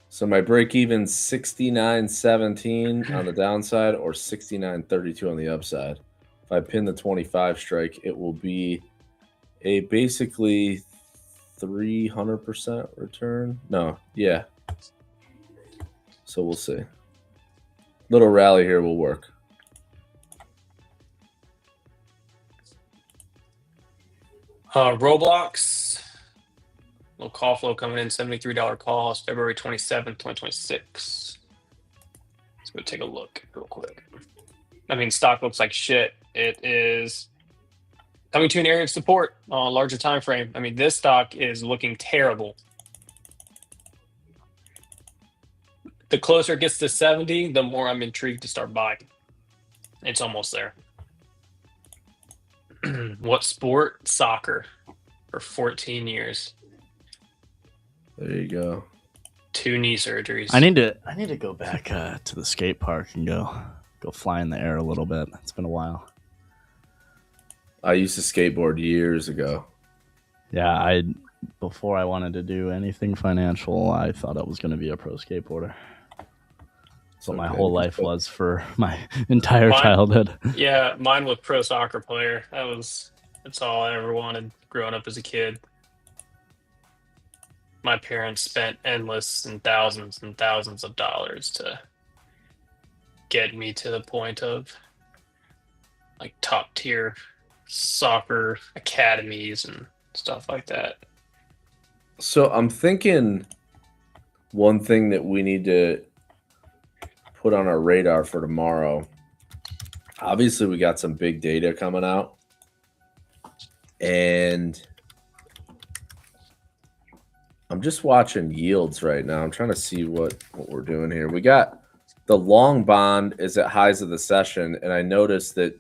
So my break even 69.17 on the downside or 69.32 on the upside. If I pin the 25 strike, it will be a basically 300% return. No, yeah. So we'll see. Little rally here will work. Roblox. Little call flow coming in, $73 call. It's February 27th, 2026. Let's go take a look real quick. I mean, stock looks like shit. It is coming to an area of support on a larger time frame. I mean, this stock is looking terrible. The closer it gets to 70, the more I'm intrigued to start buying. It's almost there. What sport? Soccer. For 14 years. There you go. 2 knee surgeries. I need to go back to the skate park and go fly in the air a little bit. It's been a while. I used to skateboard years ago. Yeah, before I wanted to do anything financial, I thought I was going to be a pro skateboarder. That's what my whole life was for my entire childhood. Yeah, mine was pro soccer player. That's all I ever wanted growing up as a kid. My parents spent endless and thousands of dollars to get me to the point of like top tier soccer academies and stuff like that. So I'm thinking one thing that we need to put on our radar for tomorrow. Obviously, we got some big data coming out. And I'm just watching yields right now. I'm trying to see what we're doing here. We got the long bond is at highs of the session. And I noticed that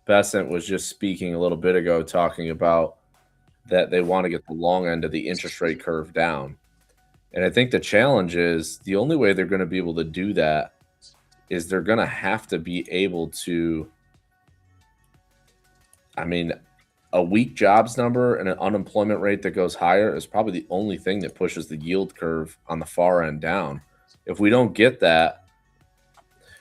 Besant was just speaking a little bit ago, talking about that they want to get the long end of the interest rate curve down. And I think the challenge is the only way they're going to be able to do that is they're going to have to be able to, I mean, a weak jobs number and an unemployment rate that goes higher is probably the only thing that pushes the yield curve on the far end down. If we don't get that,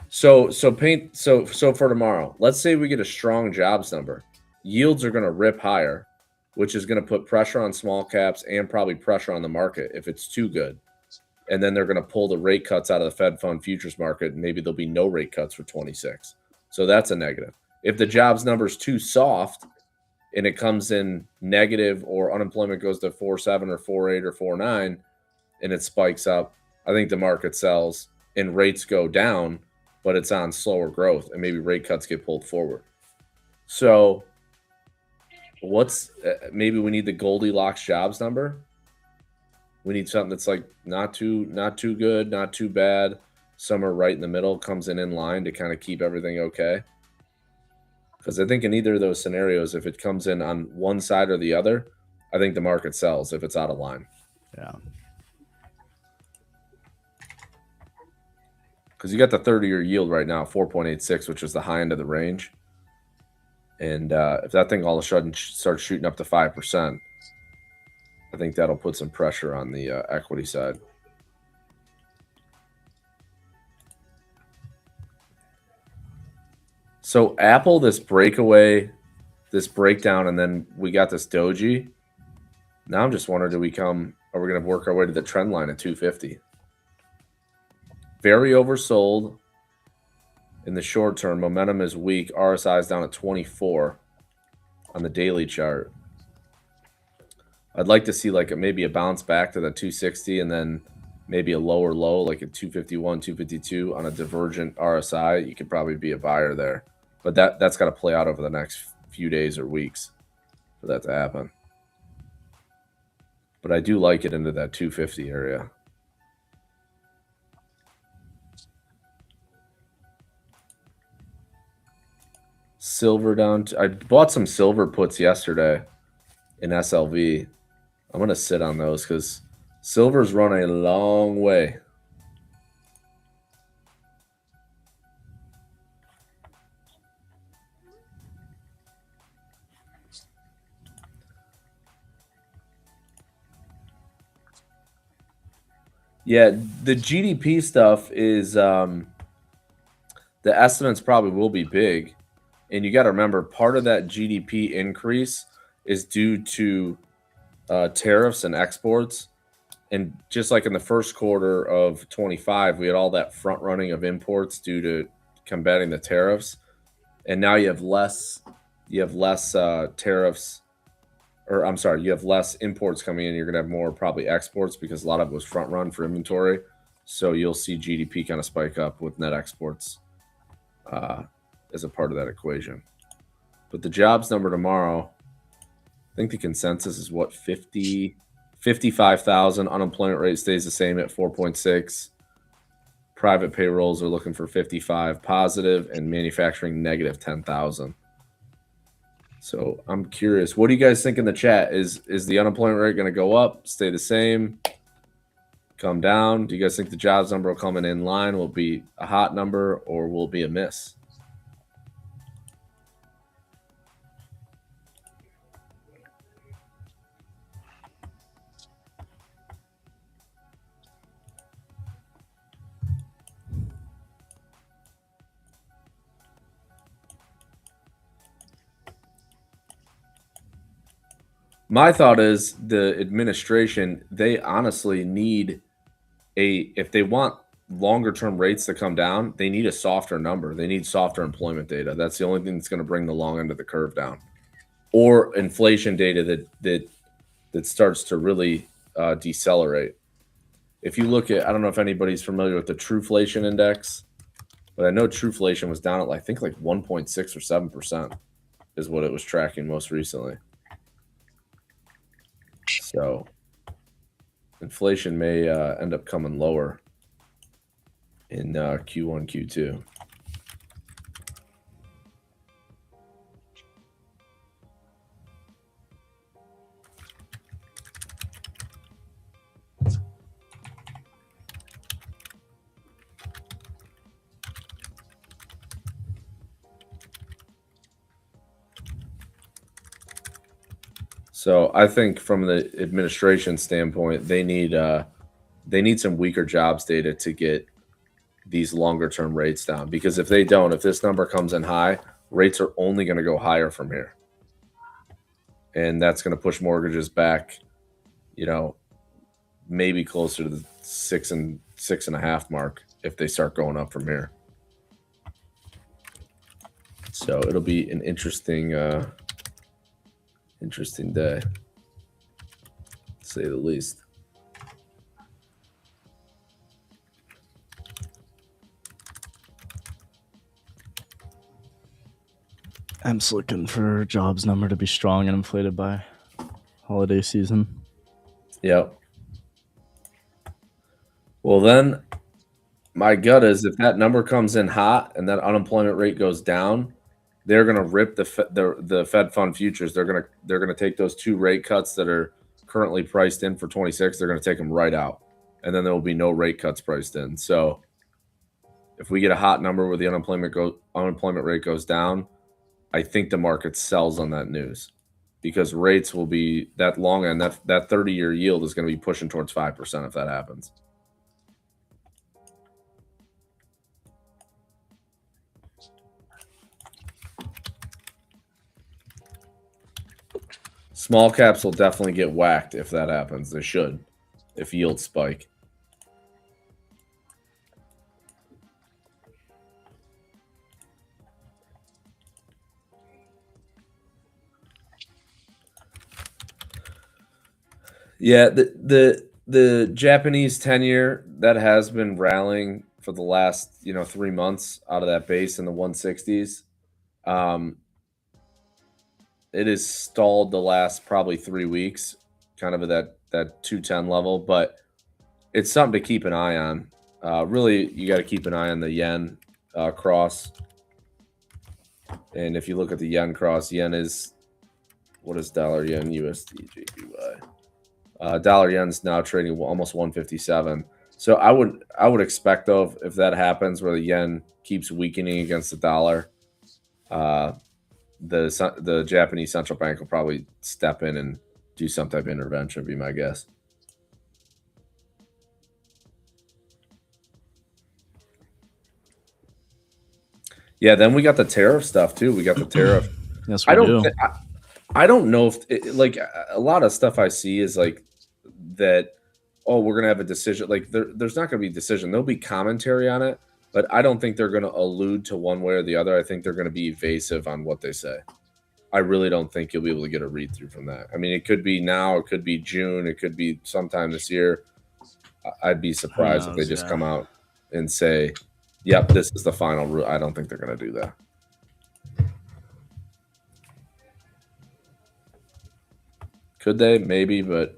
so for tomorrow, let's say we get a strong jobs number, yields are going to rip higher, which is going to put pressure on small caps and probably pressure on the market if it's too good. And then they're going to pull the rate cuts out of the Fed fund futures market. And maybe there'll be no rate cuts for 26. So that's a negative. If the jobs number is too soft and it comes in negative or unemployment goes to 4.7 or 4.8 or 4.9 and it spikes up, I think the market sells and rates go down, but it's on slower growth and maybe rate cuts get pulled forward. So maybe we need the Goldilocks jobs number. We need something that's like not too good, not too bad. Somewhere right in the middle comes in line to kind of keep everything okay. Because I think in either of those scenarios, if it comes in on one side or the other, I think the market sells if it's out of line. Yeah. Because you got the 30-year yield right now, 4.86, which is the high end of the range. And if that thing all of a sudden starts shooting up to 5%, I think that'll put some pressure on the equity side. So Apple, this breakdown, and then we got this doji. Now I'm just wondering, are we going to work our way to the trend line at 250? Very oversold in the short term. Momentum is weak. RSI is down at 24 on the daily chart. I'd like to see maybe a bounce back to the 260 and then maybe a lower low, like a 251, 252 on a divergent RSI. You could probably be a buyer there. But that's got to play out over the next few days or weeks for that to happen. but I do like it into that 250 area. Silver down. I bought some silver puts yesterday in SLV. I'm going to sit on those because silver's run a long way. Yeah, the GDP stuff is the estimates probably will be big. And you got to remember, part of that GDP increase is due to tariffs and exports. And just like in the first quarter of 25, we had all that front running of imports due to combating the tariffs. And now you have less tariffs, or I'm sorry, you have less imports coming in. You're going to have more probably exports because a lot of it was front run for inventory. So you'll see GDP kind of spike up with net exports as a part of that equation. But the jobs number tomorrow, I think the consensus is what, 55,000. Unemployment rate stays the same at 4.6. Private payrolls are looking for 55 positive, and manufacturing negative 10,000. So I'm curious, what do you guys think in the chat? Is the unemployment rate going to go up, stay the same, come down? Do you guys think the jobs number will come in line? Will it be a hot number, or will it be a miss? My thought is the administration, they honestly need if they want longer term rates to come down, they need a softer number. They need softer employment data. That's the only thing that's going to bring the long end of the curve down. Or inflation data that starts to really decelerate. If you look at, I don't know if anybody's familiar with the Truflation Index, but I know Truflation was down at I think like 1.6 or 7% is what it was tracking most recently. So inflation may end up coming lower in Q1, Q2. So I think from the administration standpoint, they need some weaker jobs data to get these longer term rates down. Because if they don't, if this number comes in high, rates are only going to go higher from here. And that's going to push mortgages back, maybe closer to the 6 and 6.5 mark if they start going up from here. So it'll be an interesting day, to say the least. I'm just looking for jobs number to be strong and inflated by holiday season. Yep. Well, then my gut is if that number comes in hot and that unemployment rate goes down, they're going to rip the Fed fund futures. They're going to take those 2 rate cuts that are currently priced in for 26. They're going to take them right out, and then there will be no rate cuts priced in. So if we get a hot number where the unemployment rate goes down, I think the market sells on that news because rates will be that long end. That 30-year yield is going to be pushing towards 5% if that happens. Small caps will definitely get whacked if that happens. They should, if yields spike. Yeah, the Japanese 10-year that has been rallying for the last 3 months out of that base in the 160s. It has stalled the last probably 3 weeks, kind of at that that 210 level, but it's something to keep an eye on. Really, you got to keep an eye on the yen cross. And if you look at the yen cross, yen is, what is dollar yen USD JPY? Dollar yen's now trading almost 157. So I would expect, though, if that happens where the yen keeps weakening against the dollar, the Japanese central bank will probably step in and do some type of intervention, would be my guess. Yeah, then we got the tariff stuff too. We got the tariff. Yes, we do. I don't know if like a lot of stuff I see is like that. Oh, we're gonna have a decision. Like there's not gonna be a decision. There'll be commentary on it, but I don't think they're gonna allude to one way or the other. I think they're gonna be evasive on what they say. I really don't think you'll be able to get a read through from that. I mean, it could be now, it could be June, it could be sometime this year. I'd be surprised if they just come out and say, "Yep, this is the final rule." I don't think they're gonna do that. Could they? Maybe, but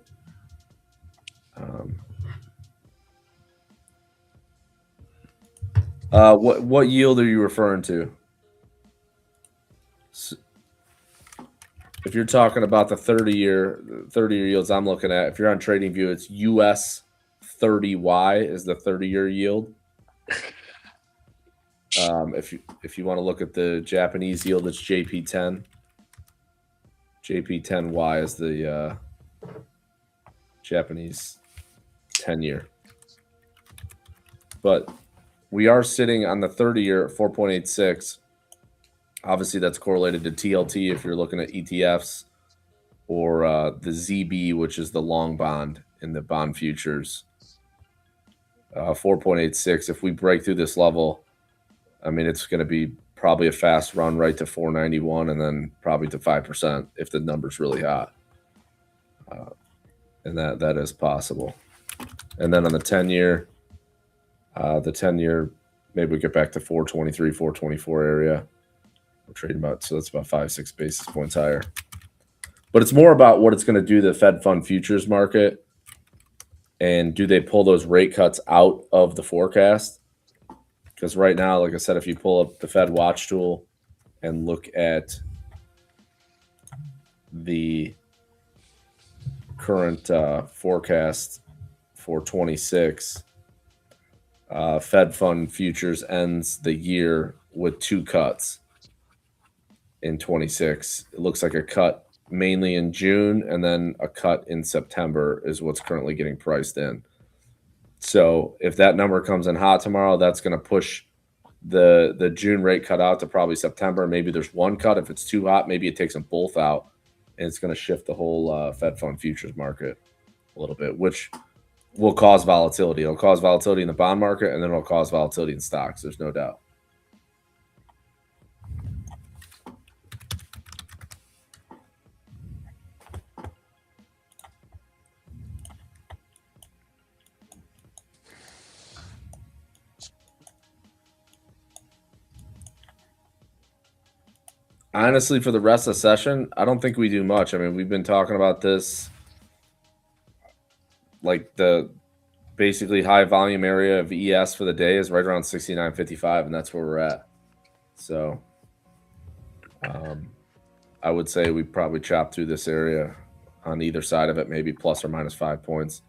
what yield are you referring to? If you're talking about the 30-year yields I'm looking at, if you're on TradingView, it's US 30Y is the 30-year yield. If you want to look at the Japanese yield, it's JP10. JP10Y is the Japanese 10-year. But we are sitting on the 30-year at 4.86. Obviously, that's correlated to TLT if you're looking at ETFs, or the ZB, which is the long bond in the bond futures. 4.86. If we break through this level, I mean, it's going to be probably a fast run right to 491 and then probably to 5% if the number's really hot. And that is possible. And then on the 10-year, maybe we get back to 423, 424 area. We're trading about, so that's about 5-6 basis points higher. But it's more about what it's going to do to the Fed fund futures market, and do they pull those rate cuts out of the forecast? Because right now, like I said, if you pull up the Fed Watch tool and look at the current forecast for 26, Fed fund futures ends the year with 2 cuts in 26. It looks like a cut mainly in June and then a cut in September is what's currently getting priced in. So if that number comes in hot tomorrow, that's going to push the June rate cut out to probably September. Maybe there's one cut. If it's too hot, maybe it takes them both out, and it's going to shift the whole Fed fund futures market a little bit, which will cause volatility. It'll cause volatility in the bond market, and then it'll cause volatility in stocks. There's no doubt. Honestly, for the rest of the session, I don't think we do much. I mean, we've been talking about this, like the basically high volume area of ES for the day is right around 69.55, and that's where we're at. So I would say we probably chop through this area on either side of it, maybe plus or minus 5 points.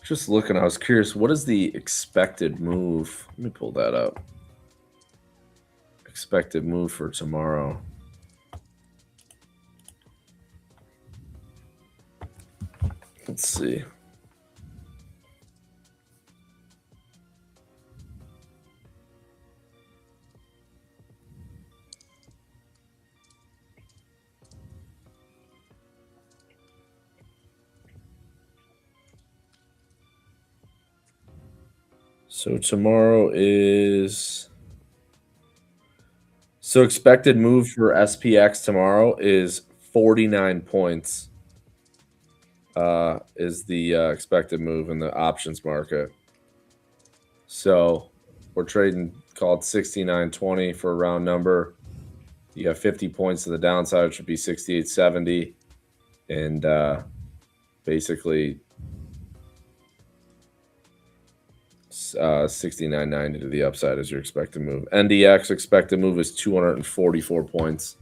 Just looking, I was curious, what is the expected move? Let me pull that up. Expected move for tomorrow. Let's see. So tomorrow is expected move for SPX tomorrow is 49 points. Is the expected move in the options market. So we're trading called 69.20 for a round number. You got 50 points to the downside, which would be 68.70, and basically 69.90 to the upside is your expected move. NDX expected move is 244 points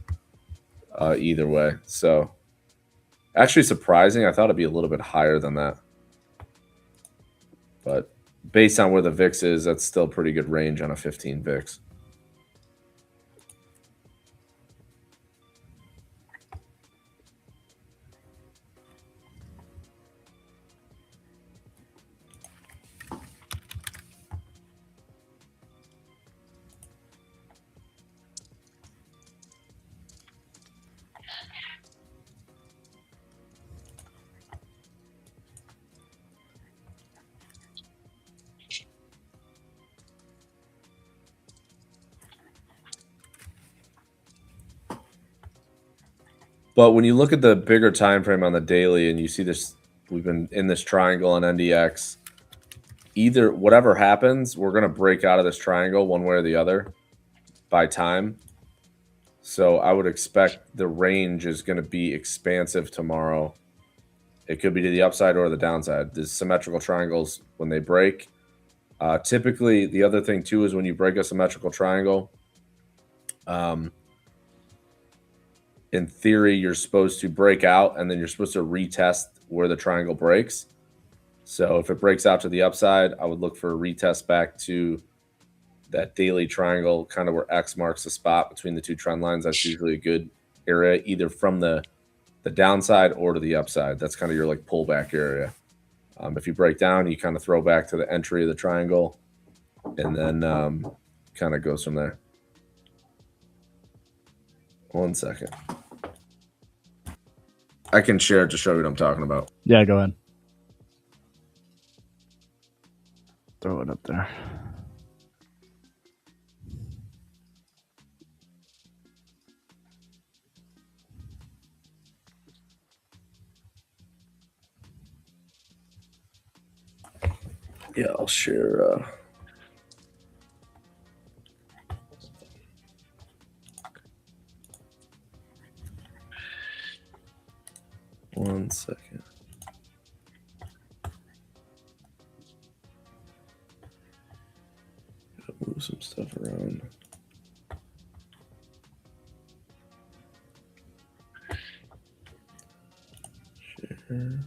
either way. So actually surprising. I thought it'd be a little bit higher than that. But based on where the VIX is, that's still a pretty good range on a 15 VIX. But when you look at the bigger time frame on the daily and you see this, we've been in this triangle on NDX, either whatever happens, we're going to break out of this triangle one way or the other by time. So I would expect the range is going to be expansive tomorrow. It could be to the upside or the downside. The symmetrical triangles, when they break, typically the other thing too is when you break a symmetrical triangle, in theory, you're supposed to break out and then you're supposed to retest where the triangle breaks. So if it breaks out to the upside, I would look for a retest back to that daily triangle, kind of where X marks the spot between the two trend lines. That's usually a good area, either from the downside or to the upside. That's kind of your like pullback area. If you break down, you kind of throw back to the entry of the triangle and then kind of goes from there. 1 second. I can share it to show you what I'm talking about. Yeah, go ahead. Throw it up there. Yeah, I'll share. 1 second. Gotta move some stuff around. Share.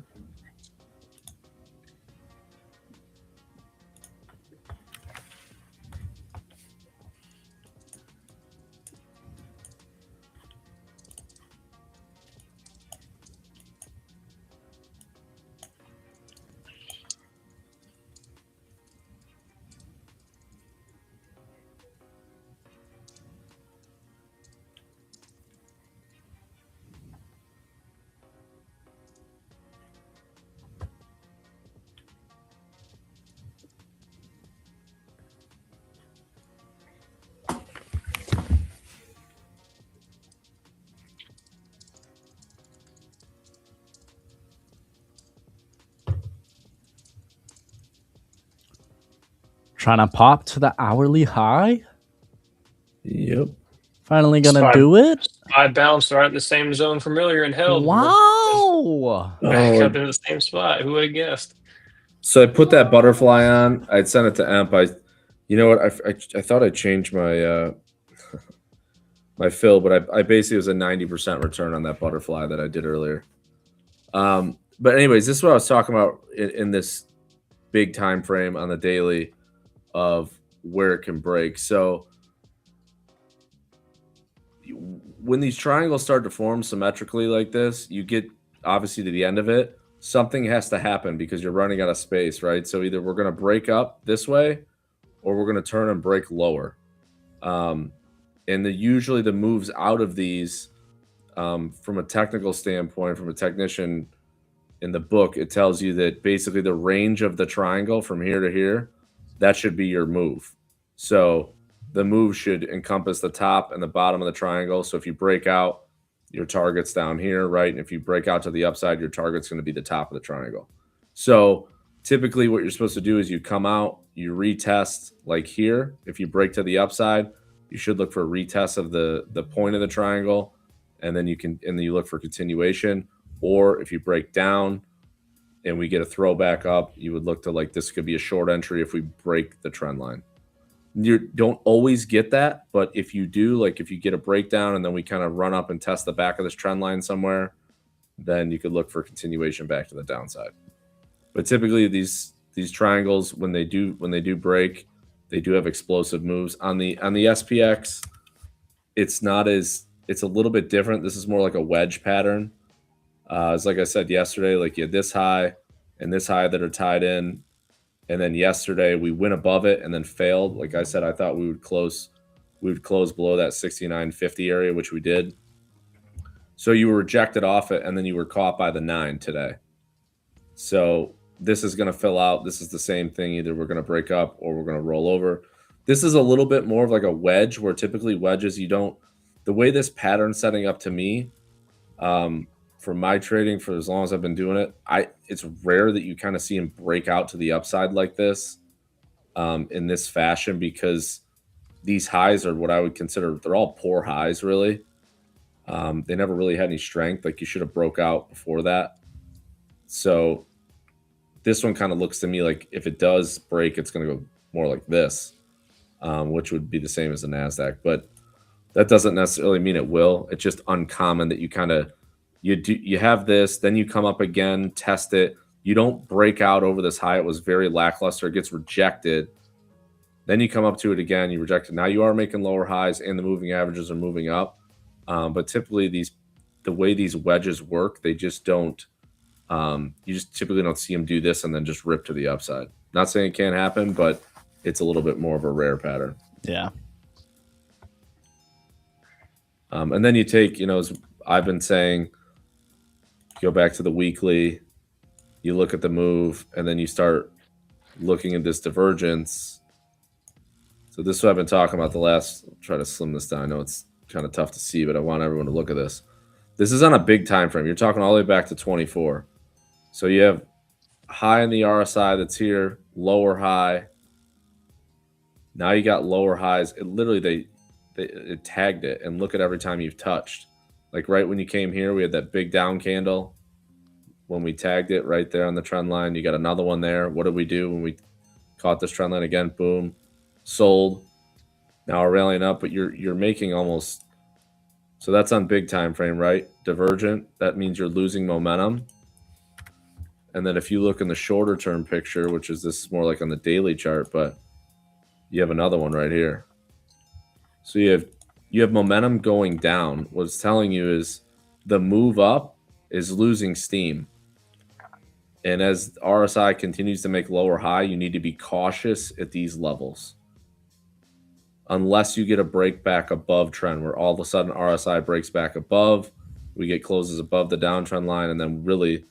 Trying to pop to the hourly high. Yep. Finally gonna do it. I bounced right in the same zone from earlier and held. Wow. Back up in the same spot. Who would have guessed? So I put that butterfly on. I'd sent it to Emp. You know what? I thought I changed my my fill, but I basically was a 90% return on that butterfly that I did earlier. But anyways, this is what I was talking about in this big time frame on the daily of where it can break. So when these triangles start to form symmetrically like this, you get obviously to the end of it. something has to happen because you're running out of space, right? So either we're going to break up this way or we're going to turn and break lower. And usually the moves out of these, from a technical standpoint, from a technician in the book, it tells you that basically the range of the triangle from here to here, that should be your move. So the move should encompass the top and the bottom of the triangle. So if you break out, your target's down here, right? And if you break out to the upside, your target's going to be the top of the triangle. So typically what you're supposed to do is you come out, you retest like here. If you break to the upside, you should look for a retest of the point of the triangle, and then you look for continuation. Or if you break down and we get a throwback up, you would look to like this could be a short entry if we break the trend line. You don't always get that, but if you do, like if you get a breakdown and then we kind of run up and test the back of this trend line somewhere, then you could look for continuation back to the downside. But typically these triangles, when they do break, they do have explosive moves. On the SPX, it's a little bit different. This is more like a wedge pattern. It's like I said yesterday, like you had this high and this high that are tied in. And then yesterday we went above it and then failed. Like I said, I thought we would close below that 69.50 area, which we did. So you were rejected off it and then you were caught by the 9 today. So this is going to fill out. This is the same thing. Either we're going to break up or we're going to roll over. This is a little bit more of like a wedge, where typically wedges, the way this pattern setting up to me, for my trading for as long as I've been doing it, it's rare that you kind of see him break out to the upside like this, in this fashion, because these highs are what I would consider, they're all poor highs, really. They never really had any strength. Like you should have broke out before that. So this one kind of looks to me like if it does break, it's going to go more like this, which would be the same as the NASDAQ. But that doesn't necessarily mean it will. It's just uncommon that you have this, then you come up again, test it. You don't break out over this high. It was very lackluster. It gets rejected. Then you come up to it again, you reject it. Now you are making lower highs and the moving averages are moving up. But typically the way these wedges work, they just don't, you just typically don't see them do this and then just rip to the upside. Not saying it can't happen, but it's a little bit more of a rare pattern. Yeah. And then you take, as I've been saying, go back to the weekly, you look at the move, and then you start looking at this divergence. So this is what I've been talking about try to slim this down. I know it's kind of tough to see, but I want everyone to look at this. This is on a big time frame. You're talking all the way back to 24. So you have high in the RSI that's here, lower high. Now you got lower highs. It literally, it tagged it, and look at every time you've touched. Like right when you came here, we had that big down candle. When we tagged it right there on the trend line, you got another one there. What did we do when we caught this trend line again? Boom, sold. Now we're rallying up, but you're making almost. So that's on big time frame, right? Divergent. That means you're losing momentum. And then if you look in the shorter term picture, which is this is more like on the daily chart, but you have another one right here. So you have momentum going down. What it's telling you is the move up is losing steam. And as RSI continues to make lower high, you need to be cautious at these levels. Unless you get a break back above trend, where all of a sudden RSI breaks back above, we get closes above the downtrend line, and then really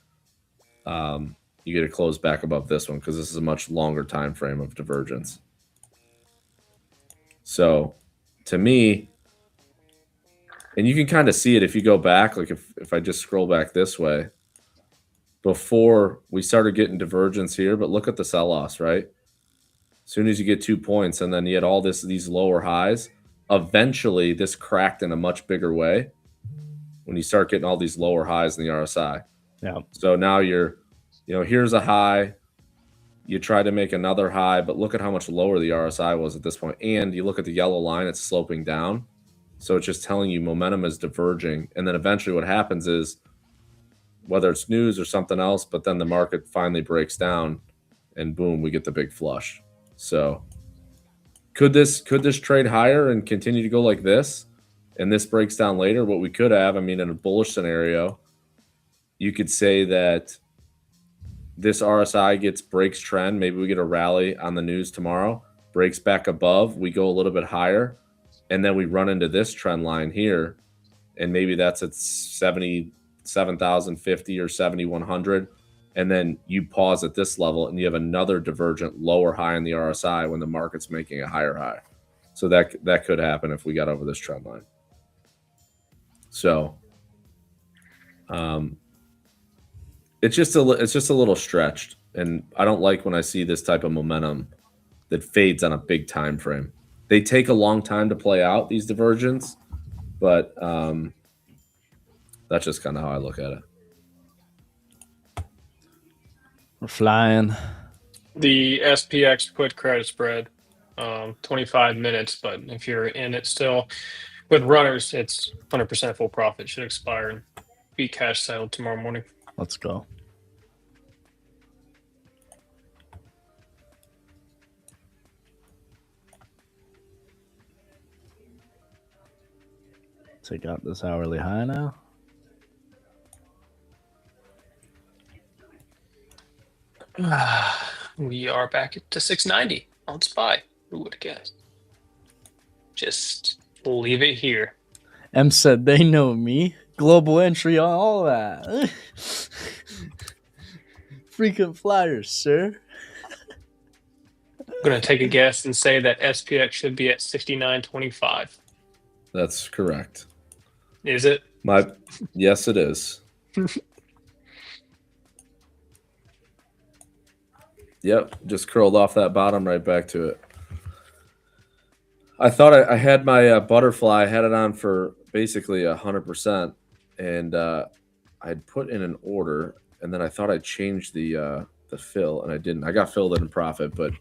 you get a close back above this one, because this is a much longer time frame of divergence. So to me, and you can kind of see it if you go back, like if I just scroll back this way, before we started getting divergence here, but look at the sell-offs, right? As soon as you get 2 points and then you had all these lower highs, eventually this cracked in a much bigger way when you start getting all these lower highs in the RSI. Yeah. So now here's a high, you try to make another high, but look at how much lower the RSI was at this point. And you look at the yellow line, it's sloping down. So it's just telling you momentum is diverging. And then eventually what happens is, whether it's news or something else, but then the market finally breaks down and boom, we get the big flush. So could this trade higher and continue to go like this? And this breaks down later? What we could have, in a bullish scenario, you could say that this RSI breaks trend, maybe we get a rally on the news tomorrow, breaks back above, we go a little bit higher, and then we run into this trend line here, and maybe that's at 77,050 or 7,100, and then you pause at this level and you have another divergent lower high in the RSI when the market's making a higher high. So that could happen if we got over this trend line. So it's just a little stretched, and I don't like when I see this type of momentum that fades on a big time frame. They take a long time to play out, these divergence, but that's just kind of how I look at it. We're flying. The SPX put credit spread, 25 minutes, but if you're in it still with runners, it's 100% full profit. Should expire and be cash settled tomorrow morning. Let's go. Take out this hourly high now. We are back to 690 on SPY. Who would have guessed? Just leave it here. M said they know me. Global entry on all that. Frequent flyers, sir. I'm going to take a guess and say that SPX should be at 69.25. That's correct. Is it? Yes, it is. Yep, just curled off that bottom right back to it. I thought I had my butterfly. I had it on for basically 100%, and I'd put in an order, and then I thought I'd change the fill, and I didn't. I got filled in profit, but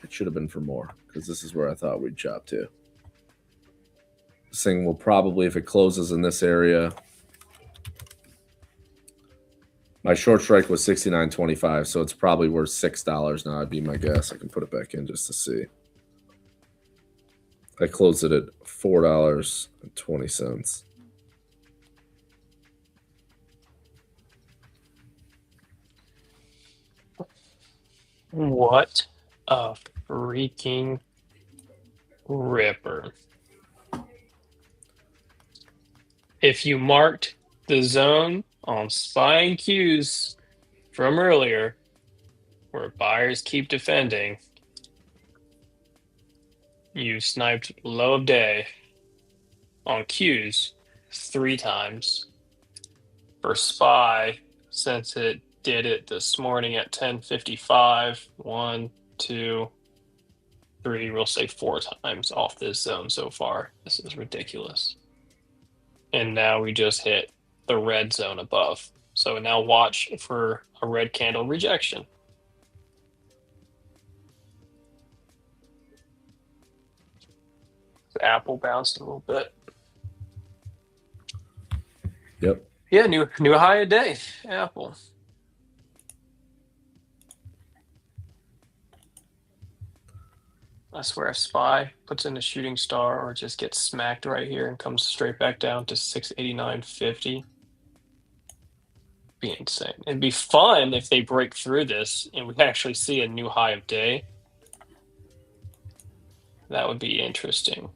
it should have been for more because this is where I thought we'd chop to. This thing will probably, if it closes in this area, my short strike was 69.25, so it's probably worth $6 now. I'd be my guess. I can put it back in just to see. I closed it at $4.20. What a freaking ripper. If you marked the zone on SPY and Qs from earlier, where buyers keep defending, you sniped low of day on Qs 3 times. For SPY, since it did it this morning at 10:55, 1, 2, 3, we'll say 4 times off this zone so far. This is ridiculous. And now we just hit the red zone above. So now watch for a red candle rejection. Apple bounced a little bit. Yep. Yeah, new high a day, Apple. I swear if SPY puts in a shooting star or just gets smacked right here and comes straight back down to 689.50. Be insane. It'd be fun if they break through this and we actually see a new high of day. That would be interesting.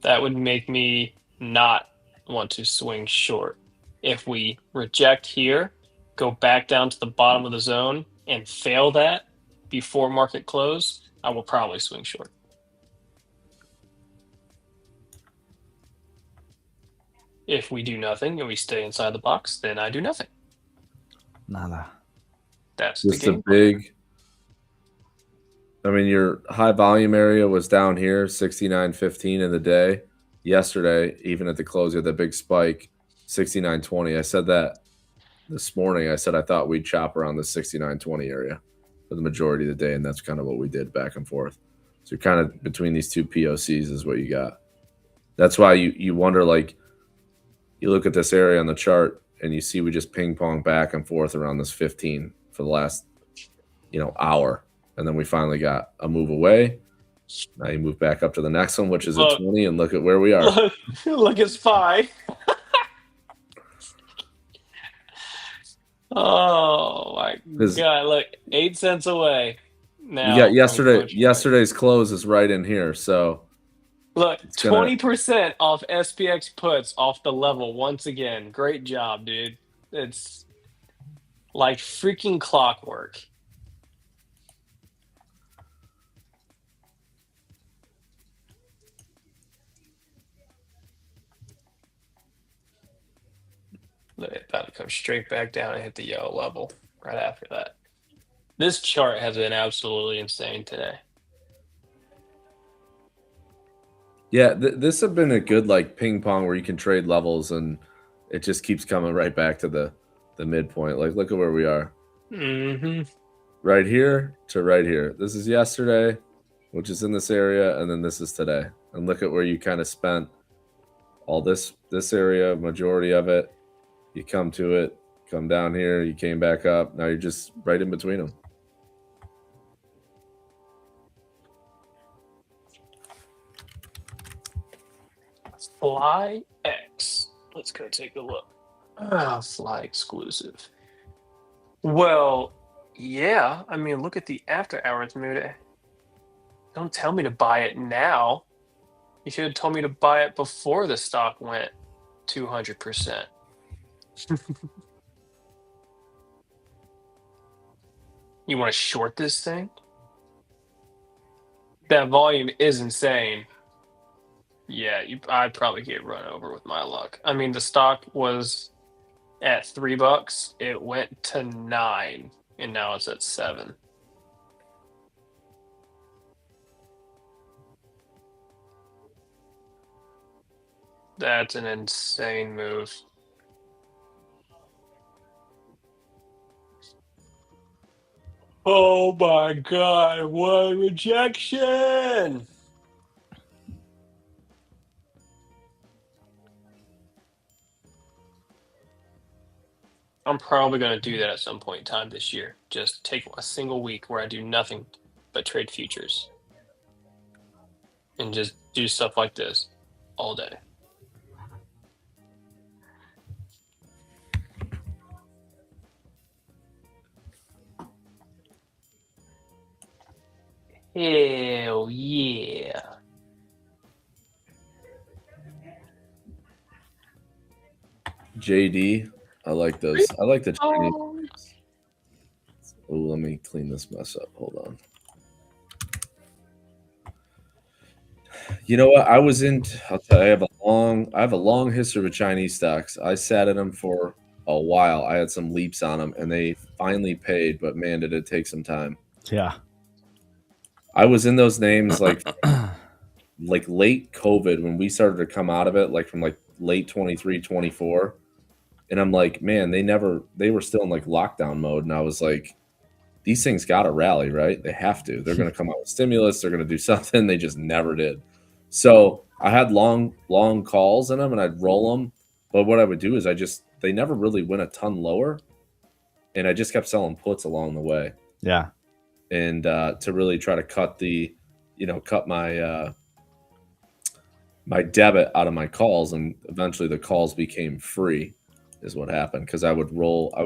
That would make me not want to swing short. If we reject here, go back down to the bottom of the zone and fail that before market close, I will probably swing short. If we do nothing and we stay inside the box, then I do nothing. Nada. That's Just the game. a big. I mean, your high volume area was down here, 69.15 in the day. Yesterday, even at the close, you had that big spike, 69.20. I said that this morning. I said I thought we'd chop around the 69.20 area for the majority of the day, and that's kind of what we did back and forth. So you're kind of between these two POCs is what you got. That's why you wonder, like, you look at this area on the chart and you see we just ping pong back and forth around this 15 for the last, hour. And then we finally got a move away. Now you move back up to the next one, which is a 20, and look at where we are. Look at SPY. Oh my 'Cause god! Look, 8 cents away now. You got from Clutch Point. yesterday's close is right in here, so Look, it's gonna 20% off SPX puts off the level once again. Great job, dude. It's like freaking clockwork. Look, it's about to come straight back down and hit the yellow level right after that. This chart has been absolutely insane today. Yeah, this has been a good like ping pong where you can trade levels and it just keeps coming right back to the midpoint. Like, look at where we are. Mm-hmm. Right here to right here. This is yesterday, which is in this area, and then this is today. And look at where you kind of spent all this area, majority of it. You come to it, come down here, you came back up. Now you're just right in between them. Fly X. Let's go take a look. Fly exclusive. Well, yeah. I mean, look at the after hours mood. Don't tell me to buy it now. You should have told me to buy it before the stock went 200%. You want to short this thing? That volume is insane. Yeah, I'd probably get run over with my luck. I mean, the stock was at $3. It went to 9, and now it's at 7. That's an insane move. Oh my god, what a rejection! I'm probably going to do that at some point in time this year. Just take a single week where I do nothing but trade futures. And just do stuff like this all day. Hell yeah. JD, I like those. I like the Chinese. Oh, let me clean this mess up. Hold on. You know what? I'll tell you, I have a long history with Chinese stocks. I sat in them for a while. I had some leaps on them and they finally paid, but man, did it take some time. Yeah. I was in those names like late COVID when we started to come out of it, like from like late 23, 24. And I'm like, man, they were still in like lockdown mode. And I was like, these things got to rally, right? They have to. They're going to come out with stimulus. They're going to do something. They just never did. So I had long calls in them and I'd roll them. But what I would do is they never really went a ton lower. And I just kept selling puts along the way. Yeah. And to really try to cut my my debit out of my calls. And eventually the calls became free is what happened. Because I would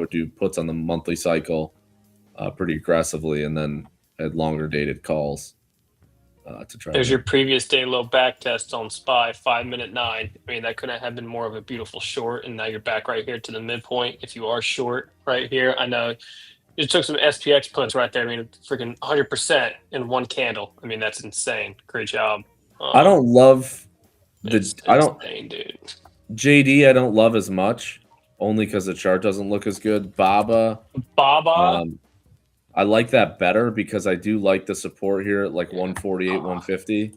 do puts on the monthly cycle pretty aggressively, and then had longer dated calls to try. There's your previous day low back test on SPY, 5-minute 9. I mean, that couldn't have been more of a beautiful short, and now you're back right here to the midpoint. If you are short right here, I know you took some SPX puts right there. I mean, freaking 100% in one candle. I mean, that's insane. Great job. I don't love insane, dude. JD. I don't love as much, only because the chart doesn't look as good. Baba. I like that better because I do like the support here at like 148, 150.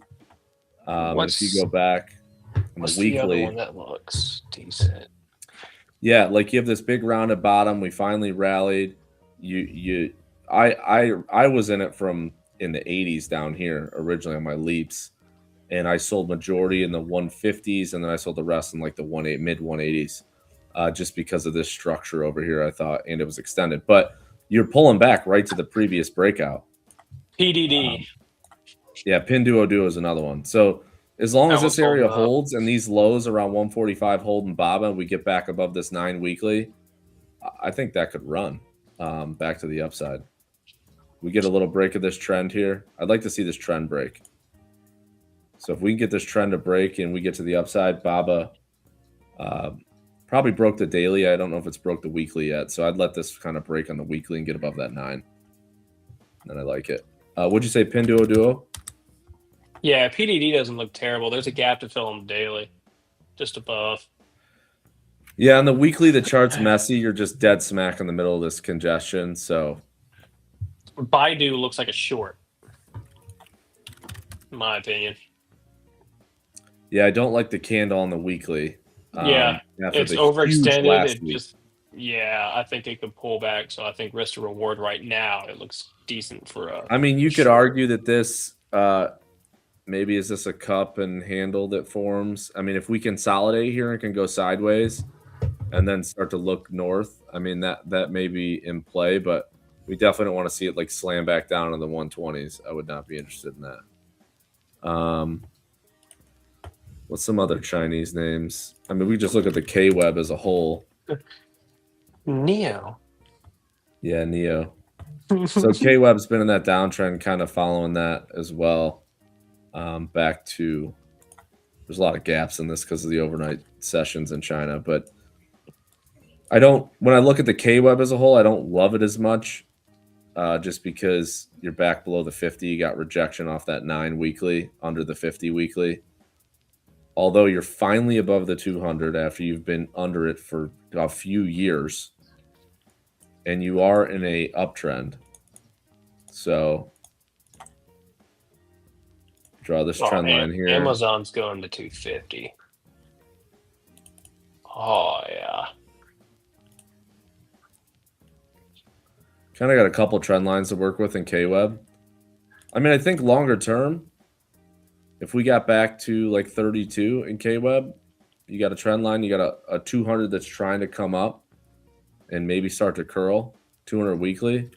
If you go back on the weekly, the other one that looks decent? Yeah, like you have this big rounded bottom. We finally rallied. I was in it from in the 80s down here originally on my leaps, and I sold majority in the 150s, and then I sold the rest in like the mid 180s, just because of this structure over here. I thought, and it was extended, but you're pulling back right to the previous breakout. PDD. Yeah, Pinduoduo is another one. So as long as this area holds and these lows around 145 hold and Baba, we get back above this 9 weekly, I think that could run back to the upside. We get a little break of this trend here. I'd like to see this trend break. So if we can get this trend to break and we get to the upside, Baba probably broke the daily. I don't know if it's broke the weekly yet. So I'd let this kind of break on the weekly and get above that 9. And I like it. What'd you say, Pinduoduo? Yeah, PDD doesn't look terrible. There's a gap to fill on the daily, just above. Yeah, on the weekly, the chart's messy. You're just dead smack in the middle of this congestion. So Baidu looks like a short, in my opinion. yeah, I don't like the candle on the weekly. Yeah, after it's the huge overextended. last It week. just, yeah, I think it could pull back. So I think risk to reward right now, it looks decent for a. I mean, you could Sure. argue that this maybe is this a cup and handle that forms. I mean, if we consolidate here and can go sideways and then start to look north, I mean that may be in play, but we definitely don't want to see it like slam back down in the 120s. I would not be interested in that. What's some other Chinese names? I mean, we just look at the K-Web as a whole. Neo. Yeah, Neo. So K-Web's been in that downtrend, kind of following that as well. Back to, there's a lot of gaps in this because of the overnight sessions in China, but when I look at the K-Web as a whole, I don't love it as much, just because you're back below the 50. You got rejection off that 9 weekly, under the 50 weekly. Although you're finally above the 200 after you've been under it for a few years, and you are in a uptrend. So draw this trend line here. Amazon's going to 250. Oh yeah. Kind of got a couple trend lines to work with in K-Web. I mean, I think longer term, if we got back to like 32 in K-Web, you got a trend line, you got a 200 that's trying to come up and maybe start to curl, 200 weekly.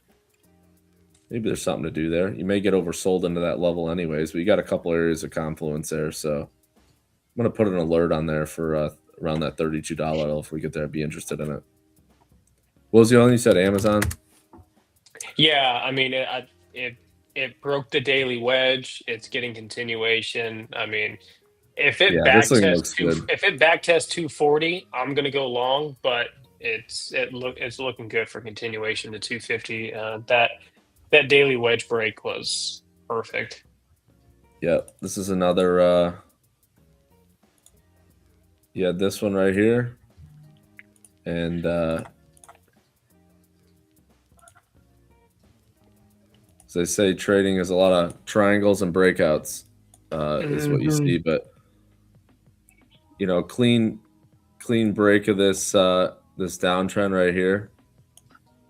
Maybe there's something to do there. You may get oversold into that level anyways, but you got a couple areas of confluence there. So I'm going to put an alert on there for around that $32 level. If we get there, I'd be interested in it. What was the other one you said, Amazon? Yeah, I mean it broke the daily wedge. It's getting continuation. I mean, if it this thing looks back tests 240, I'm gonna go long, but it's looking good for continuation to 250. That daily wedge break was perfect. Yep, this is another. Yeah, this one right here, and as they say, trading is a lot of triangles and breakouts, is what you see. But clean break of this this downtrend right here,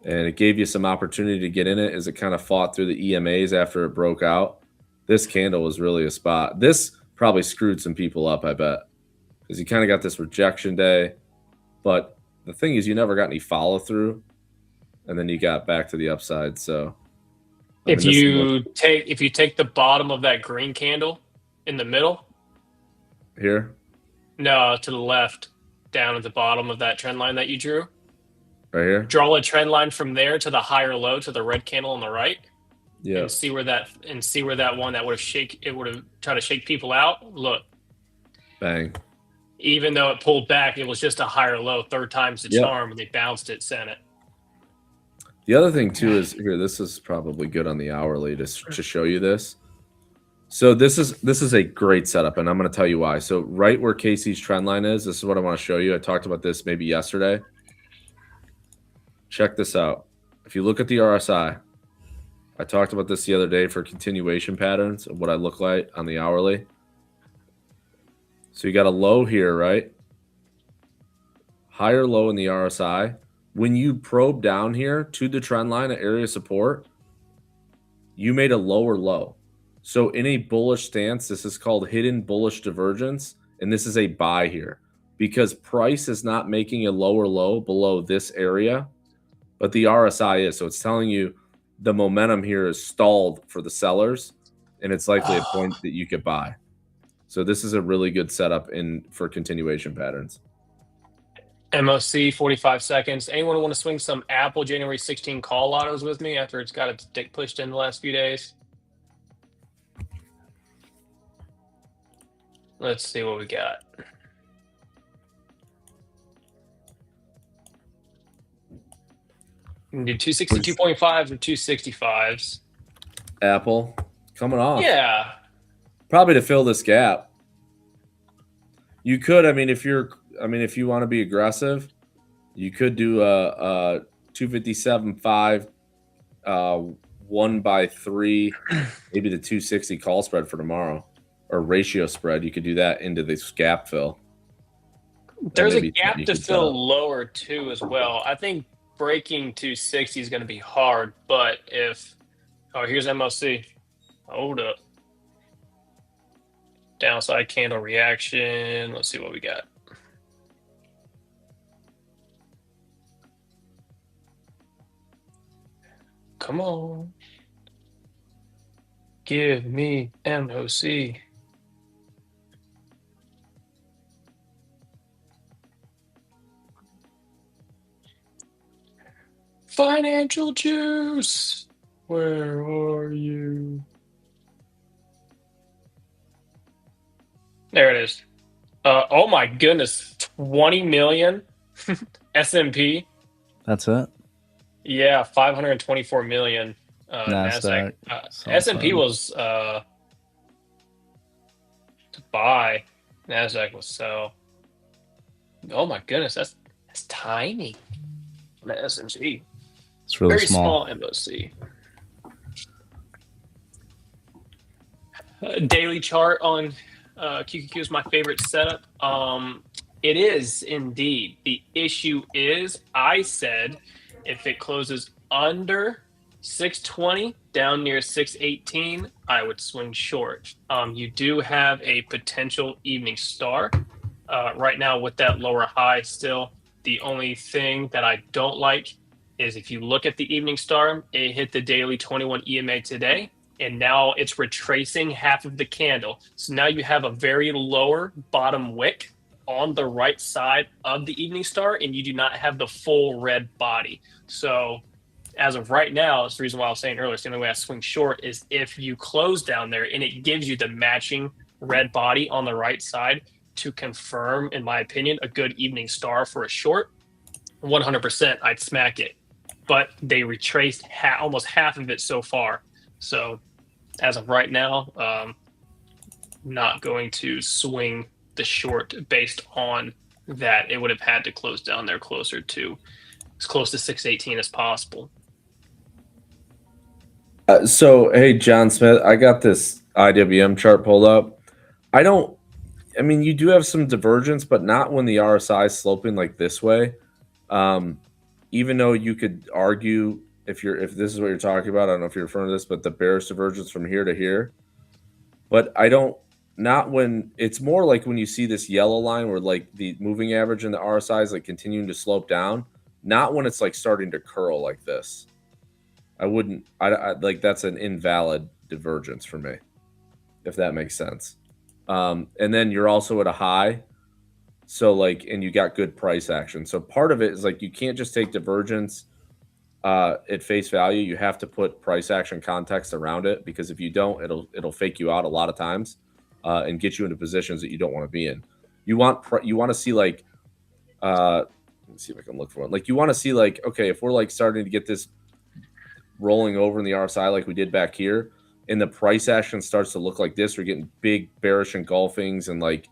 and it gave you some opportunity to get in it as it kind of fought through the EMAs after it broke out. This candle was really a spot. This probably screwed some people up, I bet, because you kind of got this rejection day. But the thing is, you never got any follow through, and then you got back to the upside. So if you take the bottom of that green candle in the middle here, no, to the left, down at the bottom of that trend line that you drew, right here, draw a trend line from there to the higher low to the red candle on the right. Yeah, and see where that one that would have tried to shake people out. Look, bang. Even though it pulled back, it was just a higher low, third time's the charm, and they bounced it, sent it. The other thing too is here. This is probably good on the hourly to show you this. So this is a great setup, and I'm going to tell you why. So right where Casey's trend line is, this is what I want to show you. I talked about this maybe yesterday. Check this out. If you look at the RSI, I talked about this the other day for continuation patterns of what I look like on the hourly. So you got a low here, right? Higher low in the RSI. When you probe down here to the trend line at area support, you made a lower low. So in a bullish stance, this is called hidden bullish divergence, and this is a buy here because price is not making a lower low below this area, but the RSI is. So it's telling you the momentum here is stalled for the sellers, and it's likely a point that you could buy. So this is a really good setup for continuation patterns. MOC 45 seconds. Anyone want to swing some Apple January 16 call autos with me after it's got its dick pushed in the last few days? Let's see what we got. We can do 262.5s or 265s. Apple coming off. Yeah. Probably to fill this gap. You could, if you want to be aggressive, you could do a 257.5, 1/3, maybe the 260 call spread for tomorrow, or ratio spread. You could do that into this gap fill. There's a gap to fill lower too as well. I think breaking 260 is going to be hard, but here's MOC. Hold up. Downside candle reaction. Let's see what we got. Come on. Give me MOC. Financial juice. Where are you? There it is. Oh my goodness. 20 million S&P. That's it. Yeah, 524 million Nasdaq. S&P was to buy. Nasdaq was sell. Oh my goodness, that's tiny. The S&P. It's really Very small MOC. Daily chart on QQQ is my favorite setup. It is indeed. The issue is, I said, if it closes under 620 down near 618, I would swing short. You do have a potential evening star right now with that lower high still. The only thing that I don't like is if you look at the evening star, it hit the daily 21 EMA today, and now it's retracing half of the candle. So now you have a very lower bottom wick on the right side of the evening star, and you do not have the full red body. So as of right now, it's the reason why I was saying earlier, it's the only way I swing short is if you close down there and it gives you the matching red body on the right side to confirm, in my opinion, a good evening star for a short. 100%, I'd smack it. But they retraced almost half of it so far. So as of right now, not going to swing the short based on that. It would have had to close down there closer to as close to 618 as possible. So, hey, John Smith, I got this IWM chart pulled up. You do have some divergence, but not when the RSI is sloping like this way. Even though you could argue if this is what you're talking about, I don't know if you're referring to this, but the bearish divergence from here to here. But not when it's more like when you see this yellow line where like the moving average and the RSI is like continuing to slope down, not when it's like starting to curl like this. I like that's an invalid divergence for me, if that makes sense. And then you're also at a high. So and you got good price action. So part of it is like, you can't just take divergence at face value. You have to put price action context around it, because if you don't, it'll fake you out a lot of times and get you into positions that you don't want to be in. You want to see let me see if I can look for one. Like you want to see okay, if we're like starting to get this rolling over in the RSI like we did back here, and the price action starts to look like this, we're getting big bearish engulfings, and like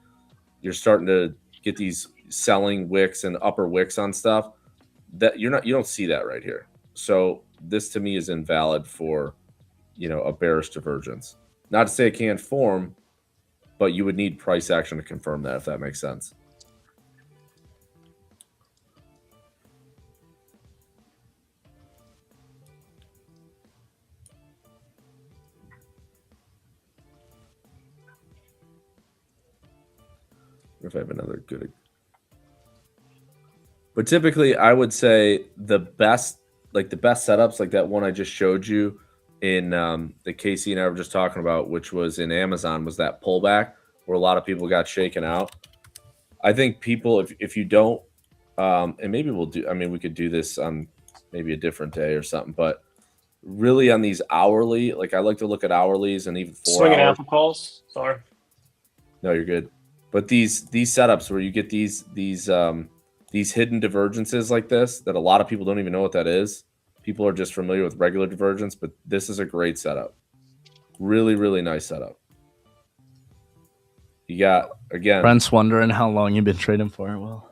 you're starting to get these selling wicks and upper wicks on stuff that you don't see that right here. So this to me is invalid for a bearish divergence. Not to say it can't form, but you would need price action to confirm that, if that makes sense. If I have another good, but typically I would say the best setups, like that one I just showed you in the Casey and I were just talking about, which was in Amazon, was that pullback where a lot of people got shaken out. I think people, if you don't And maybe we'll do. I mean, we could do this on maybe a different day or something. But really, on these hourly, like I like to look at hourlies and even 4 Swinging hour. apple calls. Sorry. No, you're good. But these setups where you get these hidden divergences like this that a lot of people don't even know what that is. People are just familiar with regular divergence, but this is a great setup. Really, really nice setup. You got, again, Brent's wondering how long you've been trading for. Well,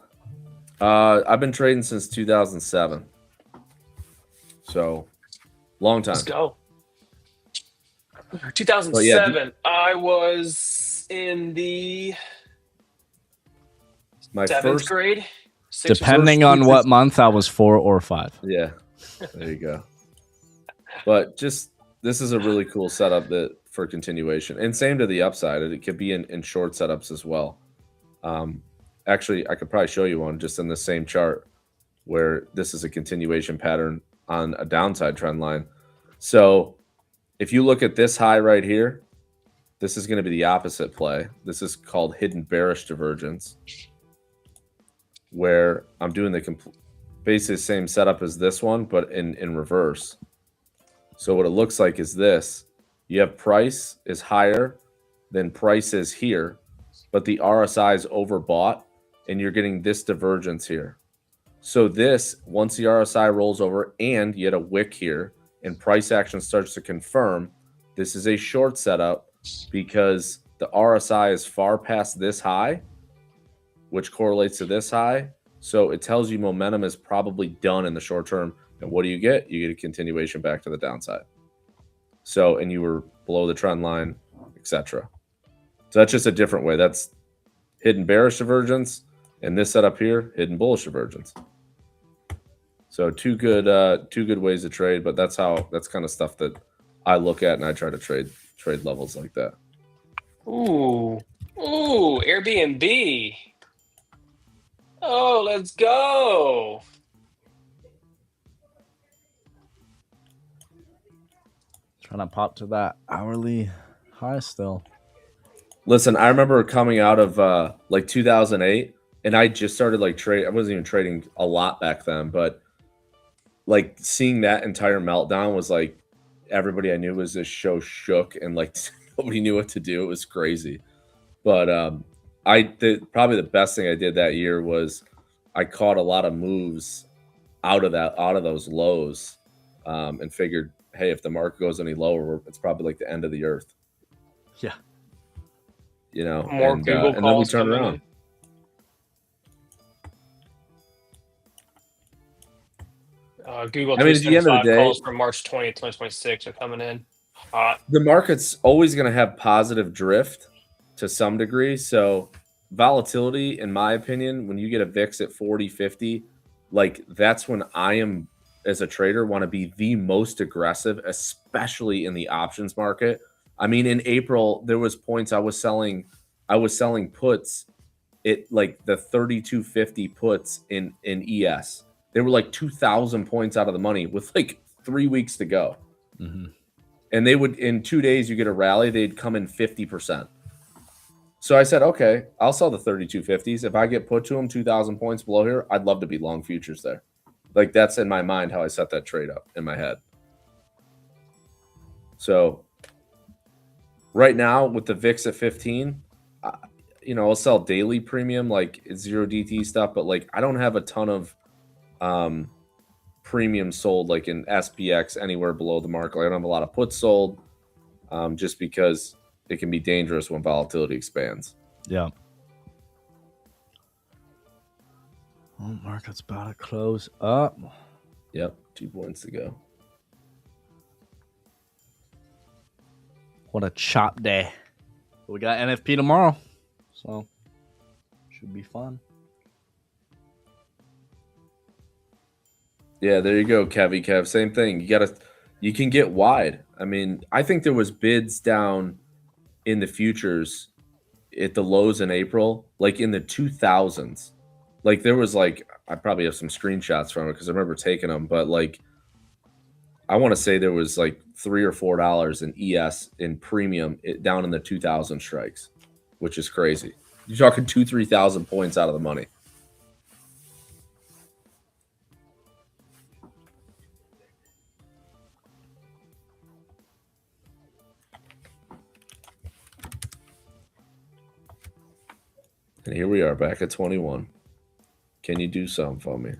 I've been trading since 2007. So, long time. Let's go. 2007. I was in the My 7th first grade. depending on what month, I was 4 or 5. Yeah, there you go. But just this is a really cool setup that for continuation, and same to the upside. It could be in short setups as well. Actually, I could probably show you one just in the same chart where this is a continuation pattern on a downside trend line. So if you look at this high right here, this is going to be the opposite play. This is called hidden bearish divergence, where I'm doing the basically the same setup as this one, but in reverse. So what it looks like is this. You have price is higher than price is here, but the RSI is overbought, and you're getting this divergence here. So this, once the RSI rolls over and you had a wick here and price action starts to confirm, this is a short setup because the RSI is far past this high, which correlates to this high. So it tells you momentum is probably done in the short term. And what do? You get a continuation back to the downside. So, and you were below the trend line, etc. So that's just a different way. That's hidden bearish divergence, and this setup here, hidden bullish divergence. So two good ways to trade, but that's kind of stuff that I look at, and I try to trade levels like that. Ooh, Airbnb. Oh, let's go. Trying to pop to that hourly high still. Listen, I remember coming out of like 2008, and I just started like trade. I wasn't even trading a lot back then, but like seeing that entire meltdown was like everybody I knew was just so shook, and like nobody knew what to do. It was crazy. But probably the best thing I did that year was I caught a lot of moves out of those lows, and figured, hey, if the market goes any lower, it's probably like the end of the earth. Yeah. You know, More and Google then we calls turn coming around. in. Google I mean, at the end of the 375 day, calls from March 20th, 2026 are coming in hot. the market's always going to have positive drift to some degree. So volatility, in my opinion, when you get a VIX at 40, 50, like that's when I am, as a trader, want to be the most aggressive, especially in the options market. I mean, in April, there was points I was selling puts at like the 3250 puts in ES. They were like 2,000 points out of the money with like 3 weeks to go. Mm-hmm. And they would, in 2 days, you get a rally, they'd come in 50%. So I said, okay, I'll sell the 3250s. If I get put to them 2,000 points below here, I'd love to be long futures there. Like that's in my mind how I set that trade up in my head. So right now with the VIX at 15, I'll sell daily premium, like zero DT stuff, but like I don't have a ton of premium sold like in SPX anywhere below the mark. Like I don't have a lot of puts sold, just because it can be dangerous when volatility expands. Yeah. Oh, market's about to close up. Yep, 2 points to go. What a chop day. We got NFP tomorrow, so should be fun. Yeah, there you go, Kev. Same thing. You can get wide. I mean, I think there was bids down in the futures at the lows in April, like in the 2000s. Like there was like, I probably have some screenshots from it because I remember taking them, but like I want to say there was like $3 or $4 in ES in premium down in the 2000 strikes, which is crazy. You're talking 2,000-3,000 points out of the money. And here we are back at 21. Can you do something for me?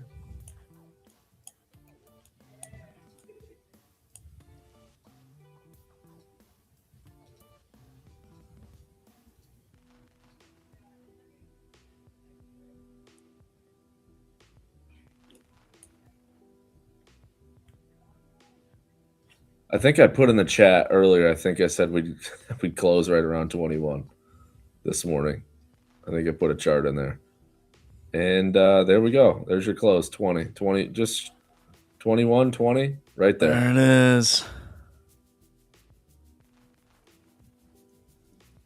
I think I put in the chat earlier. I think I said we'd close right around 21 this morning. I think I put a chart in there. And there we go. There's your close. 20, just 21, 20, right there. There it is.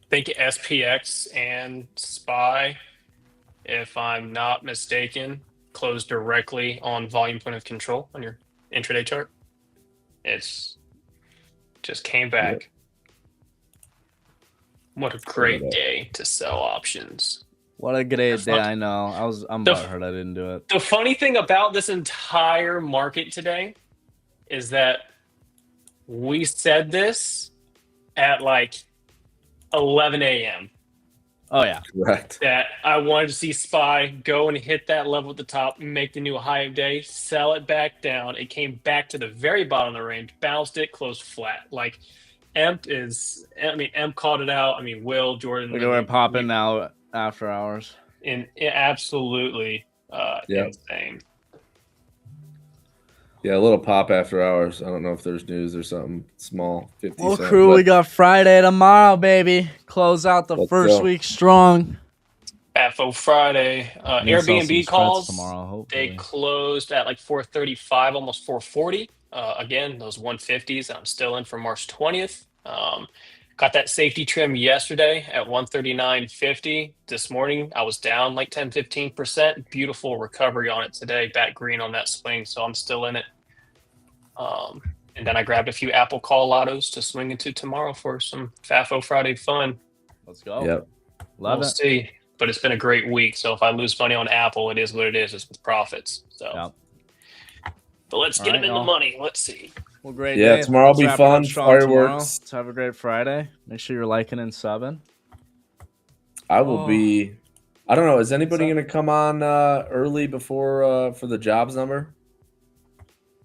I think SPX and SPY, if I'm not mistaken, closed directly on volume point of control on your intraday chart. It's just came back. Yep. What a great day to sell options. What a great day! I know. I'm butthurt I didn't do it. The funny thing about this entire market today is that we said this at like 11 a.m. Oh yeah, correct. That I wanted to see SPY go and hit that level at the top, make the new high of day, sell it back down. It came back to the very bottom of the range, bounced it, closed flat. Like EMP called it out. I mean, Will, Jordan. We're popping now after hours. Absolutely insane. Yeah, a little pop after hours. I don't know if there's news or something small. 50 Well, cent, crew, we got Friday tomorrow, baby. Close out the first week strong. FO Friday. Airbnb calls tomorrow. Hopefully. They closed at like 435, almost 440. Again, those 150s. I'm still in for March 20th. Got that safety trim yesterday at 139.50. This morning, I was down like 10-15%. Beautiful recovery on it today. Back green on that swing, so I'm still in it. And then I grabbed a few Apple call lottos to swing into tomorrow for some FAFO Friday fun. Let's go. Yep. Love we'll it. See. But it's been a great week. So if I lose money on Apple, it is what it is. It's with profits. So, But let's get them in the money. Let's see. Well, great. Yeah, day. tomorrow will be fun. Fireworks. Let's have a great Friday. Make sure you're liking and subbing. I will be. I don't know. Is anybody going to come on early before for the jobs number?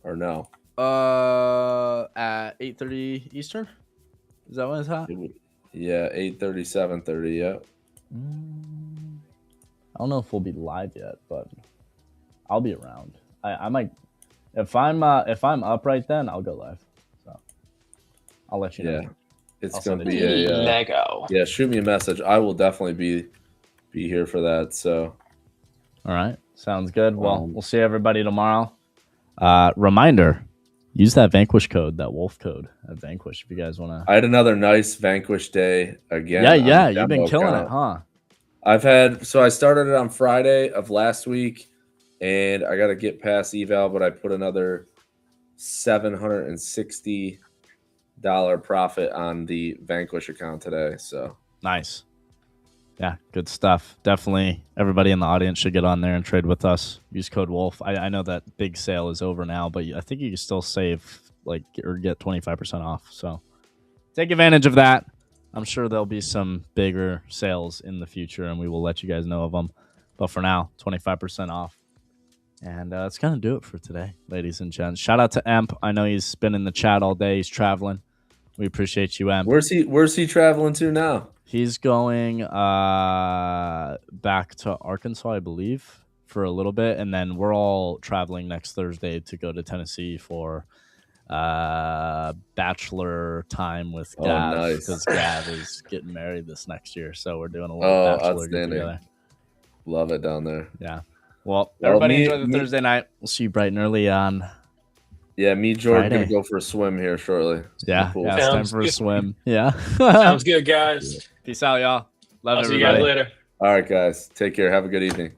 Or no? At 8:30 Eastern. Is that when it's at? Yeah, 8:30, 7:30. Yeah. I don't know if we'll be live yet, but I'll be around. I might. If I'm up right then, I'll go live. So I'll let you know. Yeah, it's gonna be a Lego. Yeah, shoot me a message. I will definitely be here for that. So, all right, sounds good. Well, we'll see everybody tomorrow. Reminder: use that Vanquish code, that Wolf code at Vanquish if you guys want to. I had another nice Vanquish day again. Yeah, you've been killing it, huh? I started it on Friday of last week. And I got to get past eval, but I put another $760 profit on the Vanquish account today. So nice. Yeah, good stuff. Definitely everybody in the audience should get on there and trade with us. Use code Wolf. I know that big sale is over now, but I think you can still save or get 25% off. So take advantage of that. I'm sure there'll be some bigger sales in the future, and we will let you guys know of them. But for now, 25% off. And that's going to do it for today, ladies and gents. Shout out to Emp. I know he's been in the chat all day. He's traveling. We appreciate you, Emp. Where's he traveling to now? He's going back to Arkansas, I believe, for a little bit. And then we're all traveling next Thursday to go to Tennessee for bachelor time with Gav. Nice. Because Gav is getting married this next year. So we're doing a little bachelor get together. Love it down there. Yeah. Well, everybody enjoy the Thursday night. We'll see you bright and early on. Yeah, me, Jordan, going to go for a swim here shortly. Yeah, it's time for a swim. Yeah. Sounds good, guys. Peace out, y'all. Love everybody. See you guys later. All right, guys. Take care. Have a good evening.